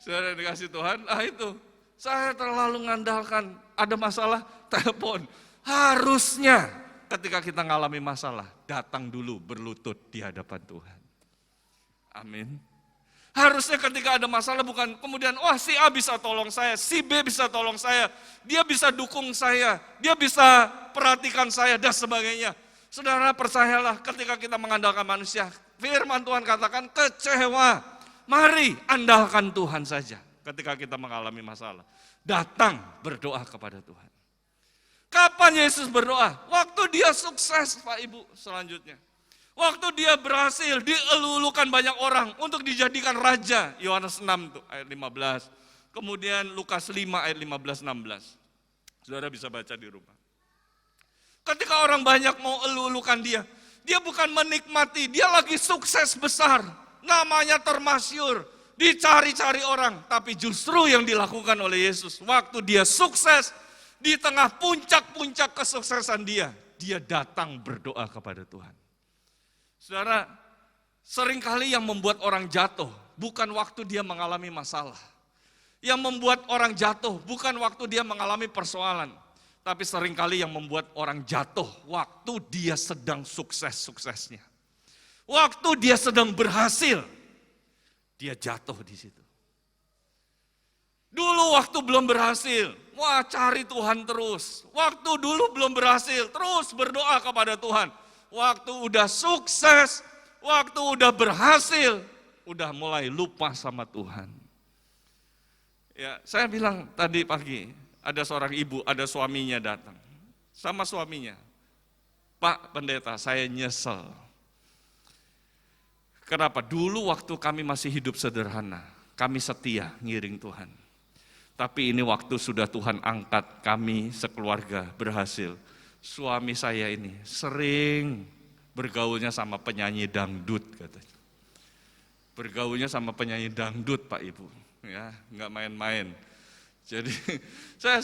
saudara dikasih Tuhan, itu. Saya terlalu mengandalkan, ada masalah, telepon. Harusnya ketika kita ngalami masalah, datang dulu berlutut di hadapan Tuhan. Amin. Harusnya ketika ada masalah bukan kemudian, wah si A bisa tolong saya, si B bisa tolong saya, dia bisa dukung saya, dia bisa perhatikan saya, dan sebagainya. Saudara percayalah ketika kita mengandalkan manusia, firman Tuhan katakan kecewa. Mari andalkan Tuhan saja. Ketika kita mengalami masalah, datang berdoa kepada Tuhan. Kapan Yesus berdoa? Waktu dia sukses Pak Ibu selanjutnya. Waktu dia berhasil dielulukan banyak orang untuk dijadikan raja. Yohanes 6 tuh, ayat 15. Kemudian Lukas 5 ayat 15-16. Saudara bisa baca di rumah. Ketika orang banyak mau elulukan dia bukan menikmati, dia lagi sukses besar. Namanya termasyur. Dicari-cari orang, tapi justru yang dilakukan oleh Yesus, waktu dia sukses, di tengah puncak-puncak kesuksesan dia datang berdoa kepada Tuhan. Saudara, seringkali yang membuat orang jatuh, bukan waktu dia mengalami masalah. Yang membuat orang jatuh, bukan waktu dia mengalami persoalan. Tapi seringkali yang membuat orang jatuh, waktu dia sedang sukses-suksesnya. Waktu dia sedang berhasil, dia jatuh di situ. Dulu waktu belum berhasil, wah cari Tuhan terus. Waktu dulu belum berhasil, terus berdoa kepada Tuhan. Waktu udah sukses, waktu udah berhasil, udah mulai lupa sama Tuhan. Ya, saya bilang tadi pagi, ada seorang ibu, ada suaminya datang. Sama suaminya, Pak Pendeta, saya nyesel. Kenapa? Dulu waktu kami masih hidup sederhana, kami setia ngiring Tuhan. Tapi ini waktu sudah Tuhan angkat kami sekeluarga berhasil. Suami saya ini sering bergaulnya sama penyanyi dangdut katanya. Bergaulnya sama penyanyi dangdut Pak Ibu, ya nggak main-main. Jadi saya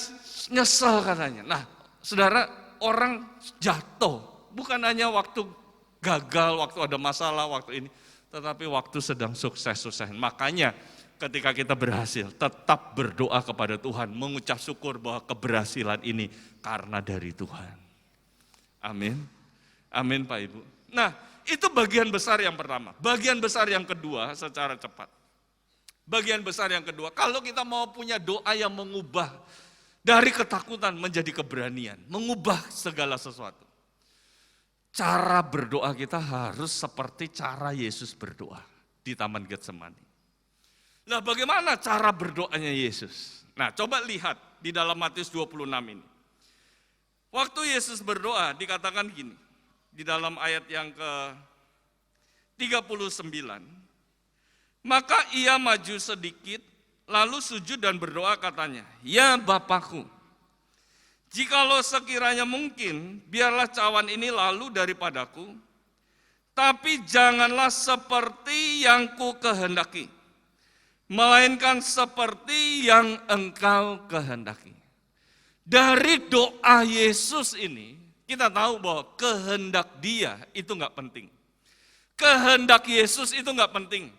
nyesel katanya. Nah, saudara, orang jatuh bukan hanya waktu gagal, waktu ada masalah, waktu ini. Tetapi waktu sedang sukses-sukses. Makanya ketika kita berhasil, tetap berdoa kepada Tuhan, mengucap syukur bahwa keberhasilan ini karena dari Tuhan. Amin. Amin Pak Ibu. Nah, itu bagian besar yang pertama. Bagian besar yang kedua secara cepat. Bagian besar yang kedua, kalau kita mau punya doa yang mengubah dari ketakutan menjadi keberanian, mengubah segala sesuatu. Cara berdoa kita harus seperti cara Yesus berdoa di Taman Getsemani. Nah, bagaimana cara berdoanya Yesus? Nah, coba lihat di dalam Matius 26 ini. Waktu Yesus berdoa dikatakan gini, di dalam ayat yang ke-39, maka ia maju sedikit, lalu sujud dan berdoa katanya, ya Bapakku, jikalau sekiranya mungkin, biarlah cawan ini lalu daripadaku, tapi janganlah seperti yang ku kehendaki, melainkan seperti yang engkau kehendaki. Dari doa Yesus ini, kita tahu bahwa kehendak dia itu enggak penting. Kehendak Yesus itu enggak penting.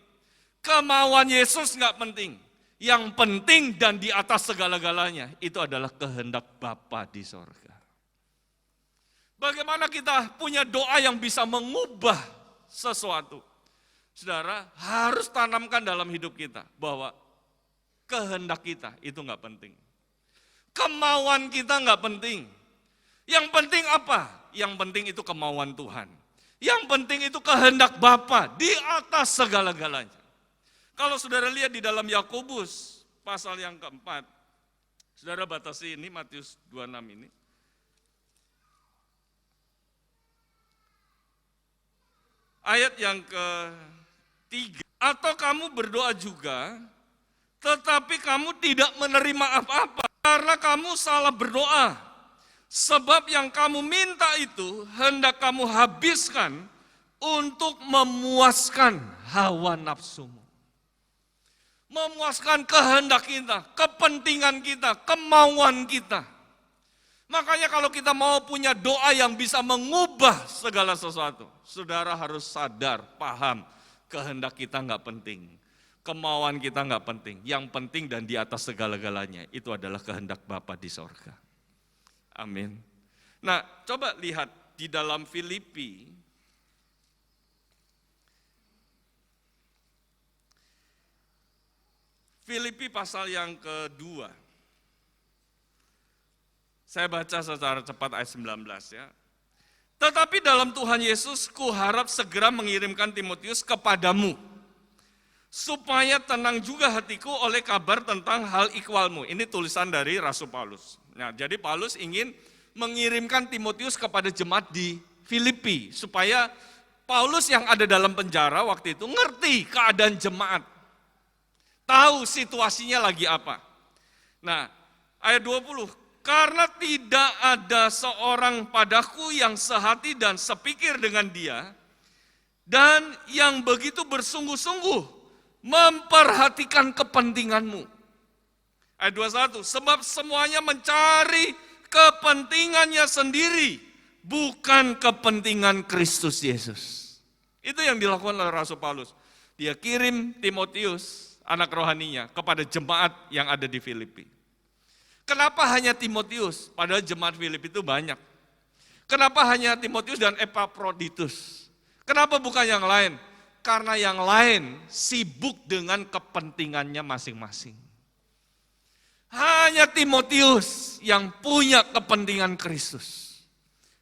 Kemauan Yesus enggak penting. Yang penting dan di atas segala-galanya itu adalah kehendak Bapa di sorga. Bagaimana kita punya doa yang bisa mengubah sesuatu? Saudara, harus tanamkan dalam hidup kita bahwa kehendak kita itu enggak penting. Kemauan kita enggak penting. Yang penting apa? Yang penting itu kemauan Tuhan. Yang penting itu kehendak Bapa di atas segala-galanya. Kalau saudara lihat di dalam Yakobus pasal yang keempat, Saudara batasi ini Matius 26 ini. Ayat yang ke-3. Atau kamu berdoa juga, tetapi kamu tidak menerima apa-apa karena kamu salah berdoa. Sebab yang kamu minta itu hendak kamu habiskan untuk memuaskan hawa nafsumu. Memuaskan kehendak kita, kepentingan kita, kemauan kita. Makanya kalau kita mau punya doa yang bisa mengubah segala sesuatu, saudara harus sadar, paham, kehendak kita nggak penting, kemauan kita nggak penting. Yang penting dan di atas segala-galanya itu adalah kehendak Bapa di sorga. Amin. Nah, coba lihat di dalam Filipi. Filipi pasal yang kedua. Saya baca secara cepat ayat 19 ya. Tetapi dalam Tuhan Yesus kuharap segera mengirimkan Timotius kepadamu, supaya tenang juga hatiku oleh kabar tentang hal ikhwalmu. Ini tulisan dari Rasul Paulus. Nah, jadi Paulus ingin mengirimkan Timotius kepada jemaat di Filipi, supaya Paulus yang ada dalam penjara waktu itu ngerti keadaan jemaat, tahu situasinya lagi apa. Nah, ayat 20. Karena tidak ada seorang padaku yang sehati dan sepikir dengan dia, dan yang begitu bersungguh-sungguh memperhatikan kepentinganmu. Ayat 21, sebab semuanya mencari kepentingannya sendiri, bukan kepentingan Kristus Yesus. Itu yang dilakukan oleh Rasul Paulus. Dia kirim Timotius, anak rohaninya, kepada jemaat yang ada di Filipi. Kenapa hanya Timotius? Padahal jemaat Filipi itu banyak. Kenapa hanya Timotius dan Epaphroditus? Kenapa bukan yang lain? Karena yang lain sibuk dengan kepentingannya masing-masing. Hanya Timotius yang punya kepentingan Kristus.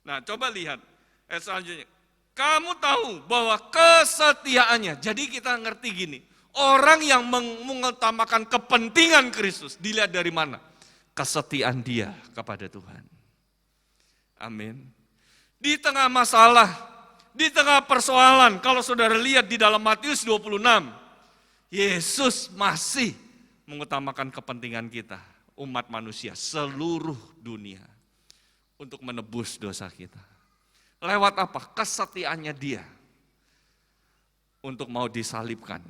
Nah, coba lihat ayat selanjutnya. Kamu tahu bahwa kesetiaannya, jadi kita ngerti gini, orang yang mengutamakan kepentingan Kristus dilihat dari mana? Kesetiaan dia kepada Tuhan. Amin. Di tengah masalah, di tengah persoalan, kalau saudara lihat di dalam Matius 26, Yesus masih mengutamakan kepentingan kita, umat manusia seluruh dunia, untuk menebus dosa kita. Lewat apa? Kesetiaannya dia untuk mau disalibkan,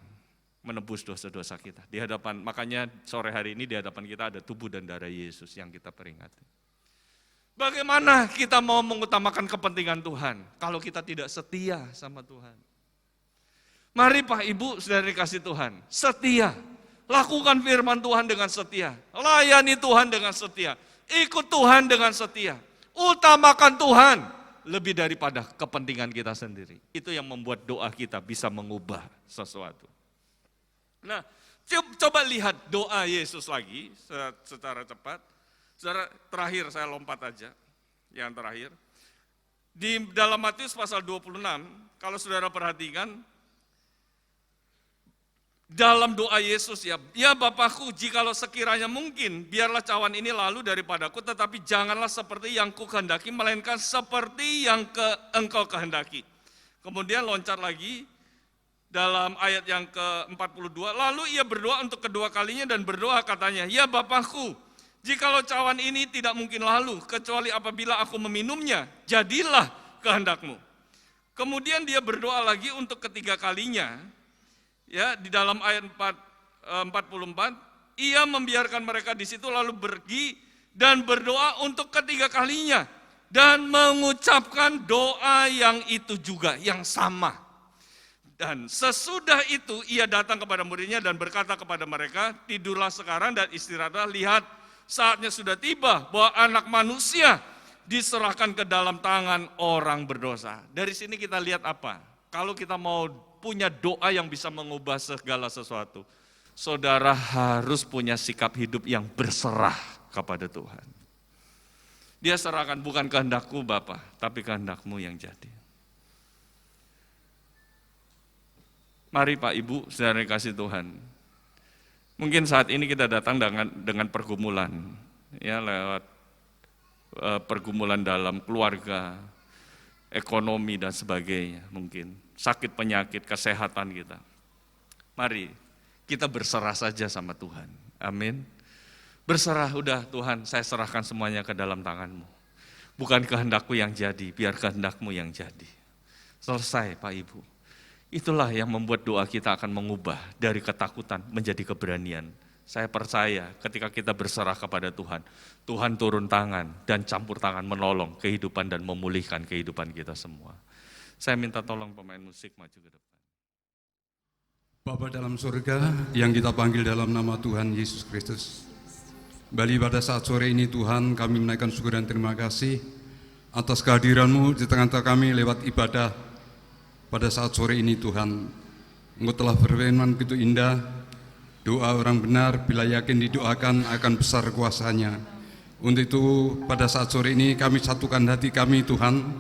menebus dosa-dosa kita. Di hadapan, makanya sore hari ini di hadapan kita ada tubuh dan darah Yesus yang kita peringati. Bagaimana kita mau mengutamakan kepentingan Tuhan kalau kita tidak setia sama Tuhan? Mari Pak Ibu, saudara dikasih Tuhan, setia. Lakukan firman Tuhan dengan setia. Layani Tuhan dengan setia. Ikut Tuhan dengan setia. Utamakan Tuhan lebih daripada kepentingan kita sendiri. Itu yang membuat doa kita bisa mengubah sesuatu. Nah, coba lihat doa Yesus lagi secara cepat. Saudara, terakhir saya lompat aja, yang terakhir. Di dalam Matius pasal 26, kalau saudara perhatikan, dalam doa Yesus ya Bapakku, jikalau sekiranya mungkin, biarlah cawan ini lalu daripadaku, tetapi janganlah seperti yang kukehendaki, melainkan seperti yang engkau kehendaki. Kemudian loncat lagi, dalam ayat yang ke-42, lalu ia berdoa untuk kedua kalinya dan berdoa katanya, ya Bapakku, jikalau cawan ini tidak mungkin lalu, kecuali apabila aku meminumnya, jadilah kehendakmu. Kemudian dia berdoa lagi untuk ketiga kalinya, ya di dalam ayat 44, ia membiarkan mereka di situ lalu pergi dan berdoa untuk ketiga kalinya, dan mengucapkan doa yang itu juga, yang sama. Dan sesudah itu ia datang kepada muridnya dan berkata kepada mereka, tidurlah sekarang dan istirahatlah, lihat saatnya sudah tiba bahwa anak manusia diserahkan ke dalam tangan orang berdosa. Dari sini kita lihat apa? Kalau kita mau punya doa yang bisa mengubah segala sesuatu, saudara harus punya sikap hidup yang berserah kepada Tuhan. Dia serahkan, bukan kehendakku Bapa, tapi kehendakmu yang jadi. Mari Pak Ibu, saudara kasih Tuhan. Mungkin saat ini kita datang dengan pergumulan. ya lewat pergumulan dalam keluarga, ekonomi dan sebagainya, mungkin sakit penyakit, kesehatan kita. Mari kita berserah saja sama Tuhan. Amin. Berserah, udah Tuhan, saya serahkan semuanya ke dalam tangan-Mu. Bukan kehendakku yang jadi, biar kehendak-Mu yang jadi. Selesai Pak Ibu. Itulah yang membuat doa kita akan mengubah dari ketakutan menjadi keberanian. Saya percaya ketika kita berserah kepada Tuhan, Tuhan turun tangan dan campur tangan menolong kehidupan dan memulihkan kehidupan kita semua. Saya minta tolong pemain musik maju ke depan. Bapa dalam surga yang kita panggil dalam nama Tuhan Yesus Kristus. Kembali pada saat sore ini Tuhan, kami menaikkan syukur dan terima kasih atas kehadiran-Mu di tengah-tengah kami lewat ibadah pada saat sore ini Tuhan. Engkau telah berfirman begitu indah, doa orang benar bila yakin didoakan akan besar kuasanya. Untuk itu pada saat sore ini kami satukan hati kami Tuhan,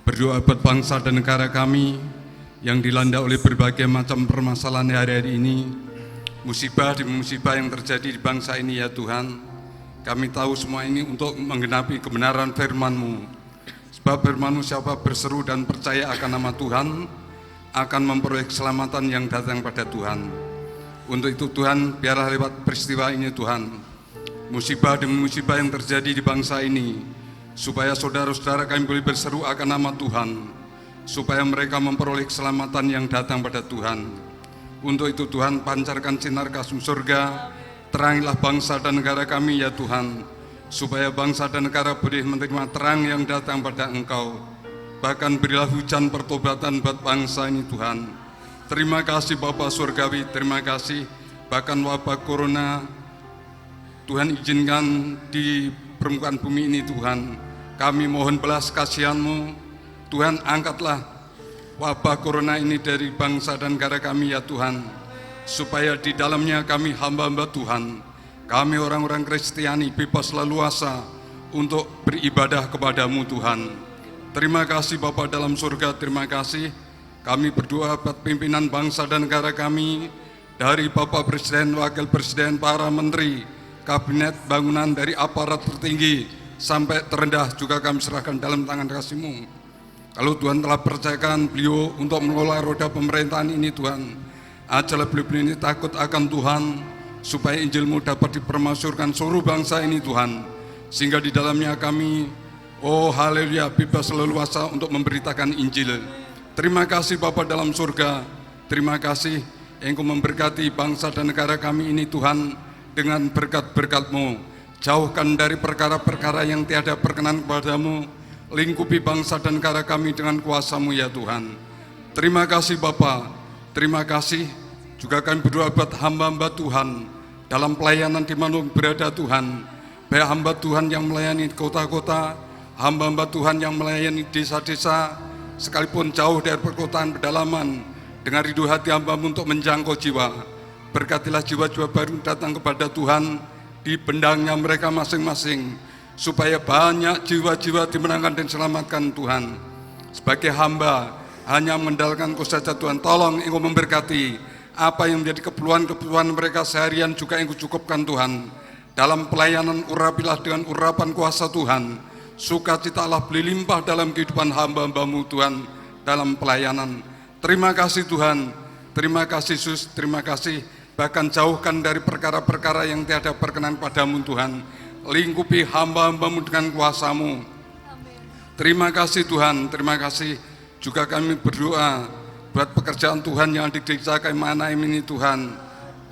berdoa buat bangsa dan negara kami yang dilanda oleh berbagai macam permasalahan hari-hari ini, musibah demi musibah yang terjadi di bangsa ini ya Tuhan. Kami tahu semua ini untuk menggenapi kebenaran firman-Mu. Sebab firman-Mu siapa berseru dan percaya akan nama Tuhan, akan memperoleh keselamatan yang datang pada Tuhan. Untuk itu Tuhan, biarlah lewat peristiwa ini Tuhan, musibah demi musibah yang terjadi di bangsa ini, supaya saudara-saudara kami boleh berseru akan nama Tuhan, supaya mereka memperoleh keselamatan yang datang pada Tuhan. Untuk itu Tuhan, pancarkan sinar kasih surga, terangilah bangsa dan negara kami ya Tuhan, supaya bangsa dan negara boleh menerima terang yang datang pada Engkau. Bahkan berilah hujan pertobatan buat bangsa ini Tuhan. Terima kasih Bapa Surgawi, terima kasih. Bahkan wabah corona Tuhan izinkan di permukaan bumi ini Tuhan. Kami mohon belas kasihan-Mu, Tuhan, angkatlah wabah corona ini dari bangsa dan negara kami ya Tuhan, supaya di dalamnya kami hamba-hamba Tuhan, kami orang-orang Kristiani bebas leluasa untuk beribadah kepadamu Tuhan. Terima kasih Bapa dalam surga, terima kasih. Kami berdoa buat pimpinan bangsa dan negara kami, dari Bapak Presiden, Wakil Presiden, para Menteri, Kabinet, bangunan dari aparat tertinggi sampai terendah juga kami serahkan dalam tangan kasih-Mu. Kalau Tuhan telah percayakan beliau untuk mengelola roda pemerintahan ini Tuhan, ajalah beliau ini takut akan Tuhan, supaya Injil-Mu dapat dipermasyurkan seluruh bangsa ini Tuhan, sehingga di dalamnya kami, oh haleluya, bebas leluasa untuk memberitakan Injil. Terima kasih Bapa dalam surga, terima kasih Engkau memberkati bangsa dan negara kami ini Tuhan, dengan berkat-berkat-Mu. Jauhkan dari perkara-perkara yang tiada berkenan kepadamu, lingkupi bangsa dan negara kami dengan kuasa-Mu ya Tuhan. Terima kasih Bapa, terima kasih. Juga kami berdoa buat hamba-hamba Tuhan dalam pelayanan di mana berada Tuhan. Baik hamba Tuhan yang melayani kota-kota, hamba-hamba Tuhan yang melayani desa-desa, sekalipun jauh dari perkotaan pedalaman, dengan rindu hati hamba-Mu untuk menjangkau jiwa. Berkatilah jiwa-jiwa baru datang kepada Tuhan di bendangnya mereka masing-masing, supaya banyak jiwa-jiwa dimenangkan dan selamatkan Tuhan. Sebagai hamba hanya mengandalkan Kau saja Tuhan, tolong Engkau memberkati apa yang menjadi keperluan-keperluan mereka seharian juga Engkau cukupkan Tuhan. Dalam pelayanan urapilah dengan urapan kuasa Tuhan, sukacita Allah beli limpah dalam kehidupan hamba-hamba-Mu Tuhan dalam pelayanan. Terima kasih Tuhan, terima kasih Yesus, terima kasih. Bahkan jauhkan dari perkara-perkara yang tiada berkenan padamu Tuhan, lingkupi hamba-hamba-Mu dengan kuasa-Mu. Terima kasih Tuhan, terima kasih. Juga kami berdoa buat pekerjaan Tuhan yang di gereja kami Mahanaim ini Tuhan.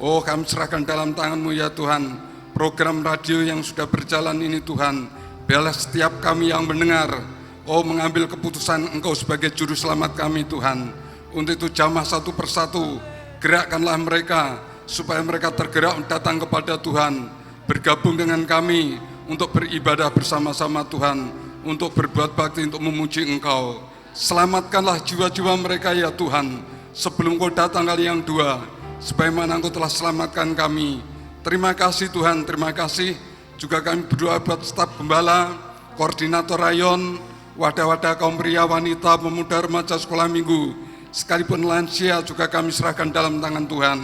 Oh kami serahkan dalam tangan-Mu ya Tuhan. Program radio yang sudah berjalan ini Tuhan, biarlah setiap kami yang mendengar, oh mengambil keputusan Engkau sebagai juru selamat kami Tuhan. Untuk itu jamah satu persatu, gerakkanlah mereka supaya mereka tergerak datang kepada Tuhan, bergabung dengan kami untuk beribadah bersama-sama Tuhan, untuk berbuat bakti, untuk memuji Engkau. Selamatkanlah jiwa-jiwa mereka ya Tuhan, sebelum Kau datang kali yang dua, sebagaimana Engkau telah selamatkan kami. Terima kasih Tuhan, terima kasih. Juga kami berdoa buat staf gembala, koordinator rayon, wadah-wadah kaum pria, wanita, pemuda, remaja, sekolah minggu, sekalipun lansia juga kami serahkan dalam tangan Tuhan.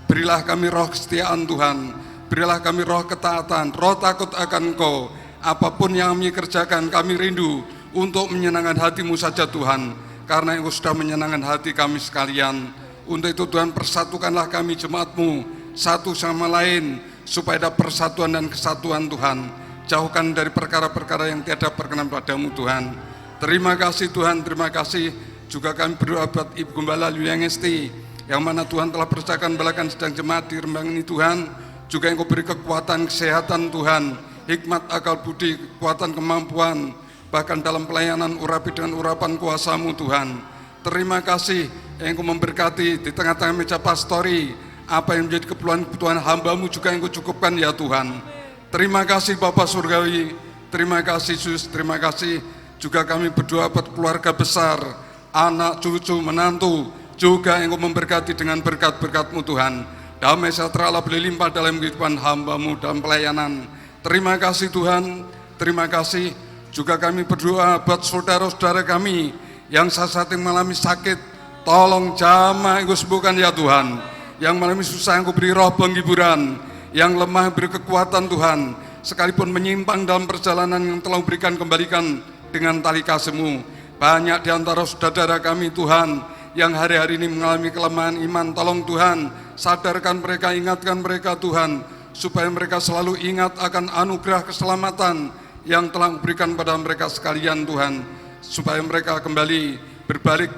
Berilah kami roh kesetiaan Tuhan, berilah kami roh ketaatan, roh takut akan Engkau. Apapun yang kami kerjakan, kami rindu untuk menyenangkan hati-Mu saja Tuhan, karena Engkau sudah menyenangkan hati kami sekalian. Untuk itu Tuhan, persatukanlah kami jemaat-Mu satu sama lain, supaya ada persatuan dan kesatuan Tuhan. Jauhkan dari perkara-perkara yang tiada berkenan padamu Tuhan. Terima kasih Tuhan, terima kasih. Juga kami berdoa buat Ibu Gembala Yulia Ngesti, yang mana Tuhan telah percayakan belakan sedang jemaat di Rembang ini Tuhan. Juga Engkau beri kekuatan, kesehatan Tuhan, hikmat, akal budi, kekuatan, kemampuan, bahkan dalam pelayanan urapi dengan urapan kuasa-Mu Tuhan. Terima kasih Engkau memberkati di tengah-tengah meja pastori, apa yang menjadi kebutuhan hamba-Mu juga Engkau cukupkan ya Tuhan. Terima kasih Bapa Surgawi, terima kasih Yesus, terima kasih. Juga kami berdoa buat keluarga besar, anak, cucu, menantu, juga Engkau memberkati dengan berkat-berkat-Mu Tuhan. Damai sejahtera Allah berlimpah dalam kehidupan hamba-Mu dalam pelayanan. Terima kasih Tuhan, terima kasih. Juga kami berdoa buat saudara-saudara kami yang saat ini mengalami sakit, tolong jamah Engkau sembuhkan ya Tuhan. Yang mengalami susah Engkau beri roh penghiburan, yang lemah beri kekuatan Tuhan, sekalipun menyimpang dalam perjalanan yang telah berikan, kembalikan dengan tali kasih-Mu. Banyak di antara saudara kami Tuhan yang hari-hari ini mengalami kelemahan iman, tolong Tuhan sadarkan mereka, ingatkan mereka Tuhan, supaya mereka selalu ingat akan anugerah keselamatan yang telah diberikan pada mereka sekalian Tuhan, supaya mereka kembali berbalik,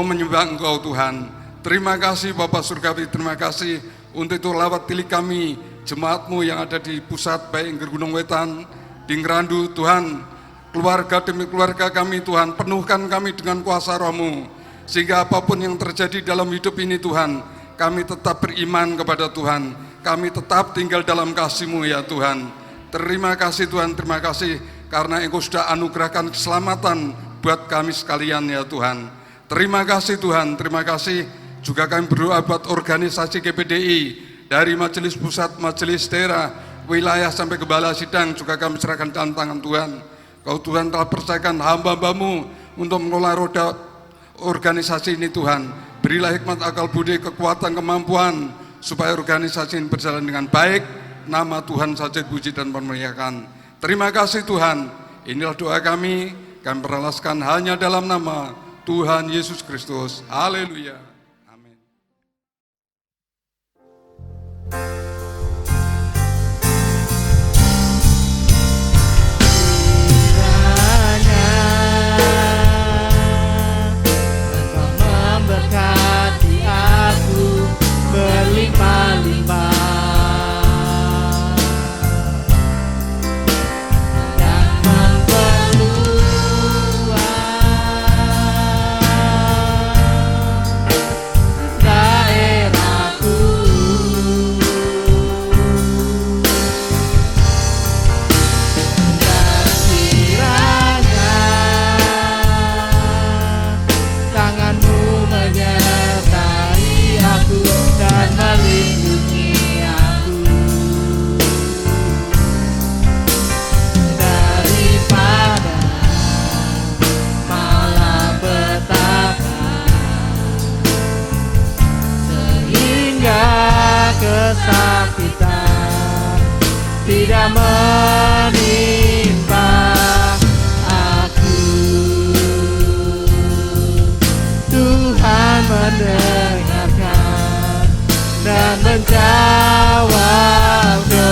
menyembah Engkau Tuhan. Terima kasih Bapak Surgawi, terima kasih. Untuk itu lawat tilik kami, jemaat-Mu yang ada di pusat, baik Inggir Gunung Wetan, di Ngerandu Tuhan, keluarga demi keluarga kami Tuhan, penuhkan kami dengan kuasa Roh-Mu, sehingga apapun yang terjadi dalam hidup ini Tuhan, kami tetap beriman kepada Tuhan, kami tetap tinggal dalam kasih-Mu ya Tuhan. Terima kasih Tuhan, terima kasih, karena Engkau sudah anugerahkan keselamatan buat kami sekalian ya Tuhan. Terima kasih Tuhan, terima kasih. Juga kami berdoa buat organisasi GPDI, dari majelis pusat, majelis daerah, wilayah sampai ke bala sidang, juga kami serahkan dalam tangan Tuhan. Kau Tuhan telah percayakan hamba-Hamba-Mu untuk mengelola roda organisasi ini Tuhan. Berilah hikmat, akal budi, kekuatan, kemampuan, supaya organisasi ini berjalan dengan baik. Nama Tuhan saja dipuji dan dimuliakan. Terima kasih Tuhan. Inilah doa kami beralaskan hanya dalam nama Tuhan Yesus Kristus. Haleluya. Memberkati aku berlimpah-limpah dan memperluas daerahku, dan kiranya tangan-Mu menyertai aku dan melindungi aku daripada malapetaka, sehingga kesakitan tidak menimpa aku. Tuhan mendengarkan dan menjawab doaku.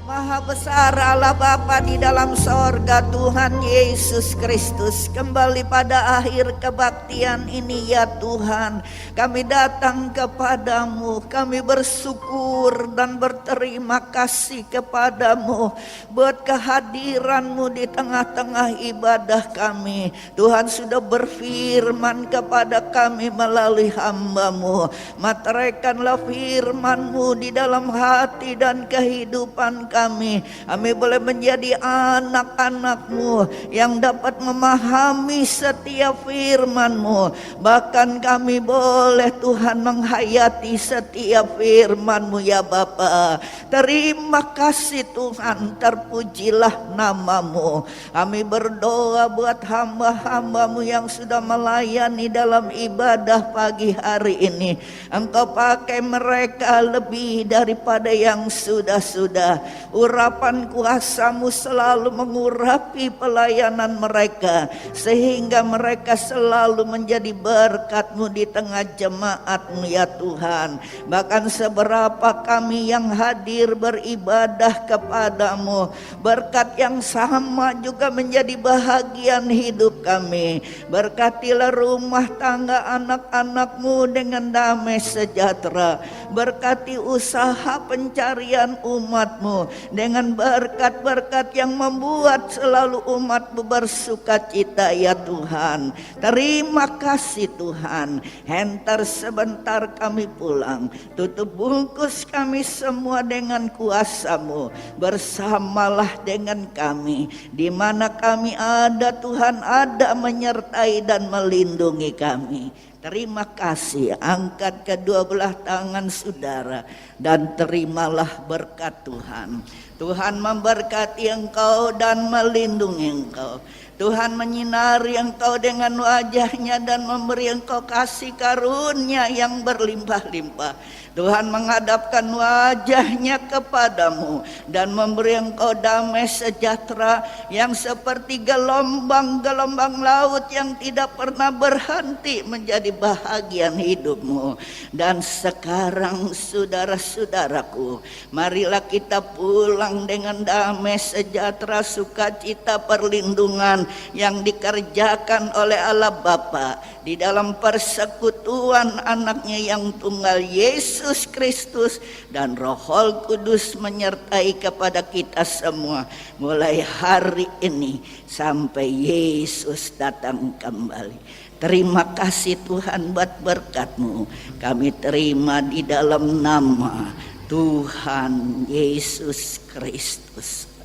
Maha besar Allah Bapa di dalam sorga, Tuhan Yesus Kristus. Kembali pada akhir kebaktian ini ya Tuhan, kami datang kepadamu, kami bersyukur dan berterima kasih kepadamu buat kehadiranmu di tengah-tengah ibadah kami. Tuhan sudah berfirman kepada kami melalui hamba-Mu, materaikanlah firman-Mu di dalam hati dan kehidupan kami kami boleh menjadi anak-anak-Mu yang dapat memahami setiap firman-Mu. Bahkan kami boleh Tuhan menghayati setiap firman-Mu ya Bapa. Terima kasih Tuhan, terpujilah nama-Mu. Kami berdoa buat hamba-hamba-Mu yang sudah melayani dalam ibadah pagi hari ini. Engkau pakai mereka lebih daripada yang sudah-sudah. Urapan kuasa-Mu selalu mengurapi pelayanan mereka, sehingga mereka selalu menjadi berkat-Mu di tengah jemaat-Mu ya Tuhan. Bahkan seberapa kami yang hadir beribadah kepadamu, berkat yang sama juga menjadi bahagian hidup kami. Berkatilah rumah tangga anak-anak-Mu dengan damai sejahtera. Berkati usaha pencarian umat-Mu dengan berkat-berkat yang membuat selalu umat-Mu bersukacita ya Tuhan. Terima kasih Tuhan. Hentar sebentar kami pulang. Tutup bungkus kami semua dengan kuasa-Mu. Bersamalah dengan kami. Di mana kami ada Tuhan ada menyertai dan melindungi kami. Terima kasih, angkat kedua belah tangan saudara dan terimalah berkat Tuhan. Tuhan memberkati engkau dan melindungi engkau. Tuhan menyinari engkau dengan wajah-Nya dan memberi engkau kasih karunia yang berlimpah-limpah. Tuhan menghadapkan wajah-Nya kepadamu dan memberi engkau damai sejahtera yang seperti gelombang-gelombang laut yang tidak pernah berhenti menjadi bahagian hidupmu. Dan sekarang saudara-saudaraku, marilah kita pulang dengan damai sejahtera, sukacita, perlindungan yang dikerjakan oleh Allah Bapa di dalam persekutuan anaknya yang tunggal Yesus Kristus, dan Roh Kudus menyertai kepada kita semua mulai hari ini sampai Yesus datang kembali. Terima kasih Tuhan buat berkat-Mu. Kami terima di dalam nama Tuhan Yesus Kristus.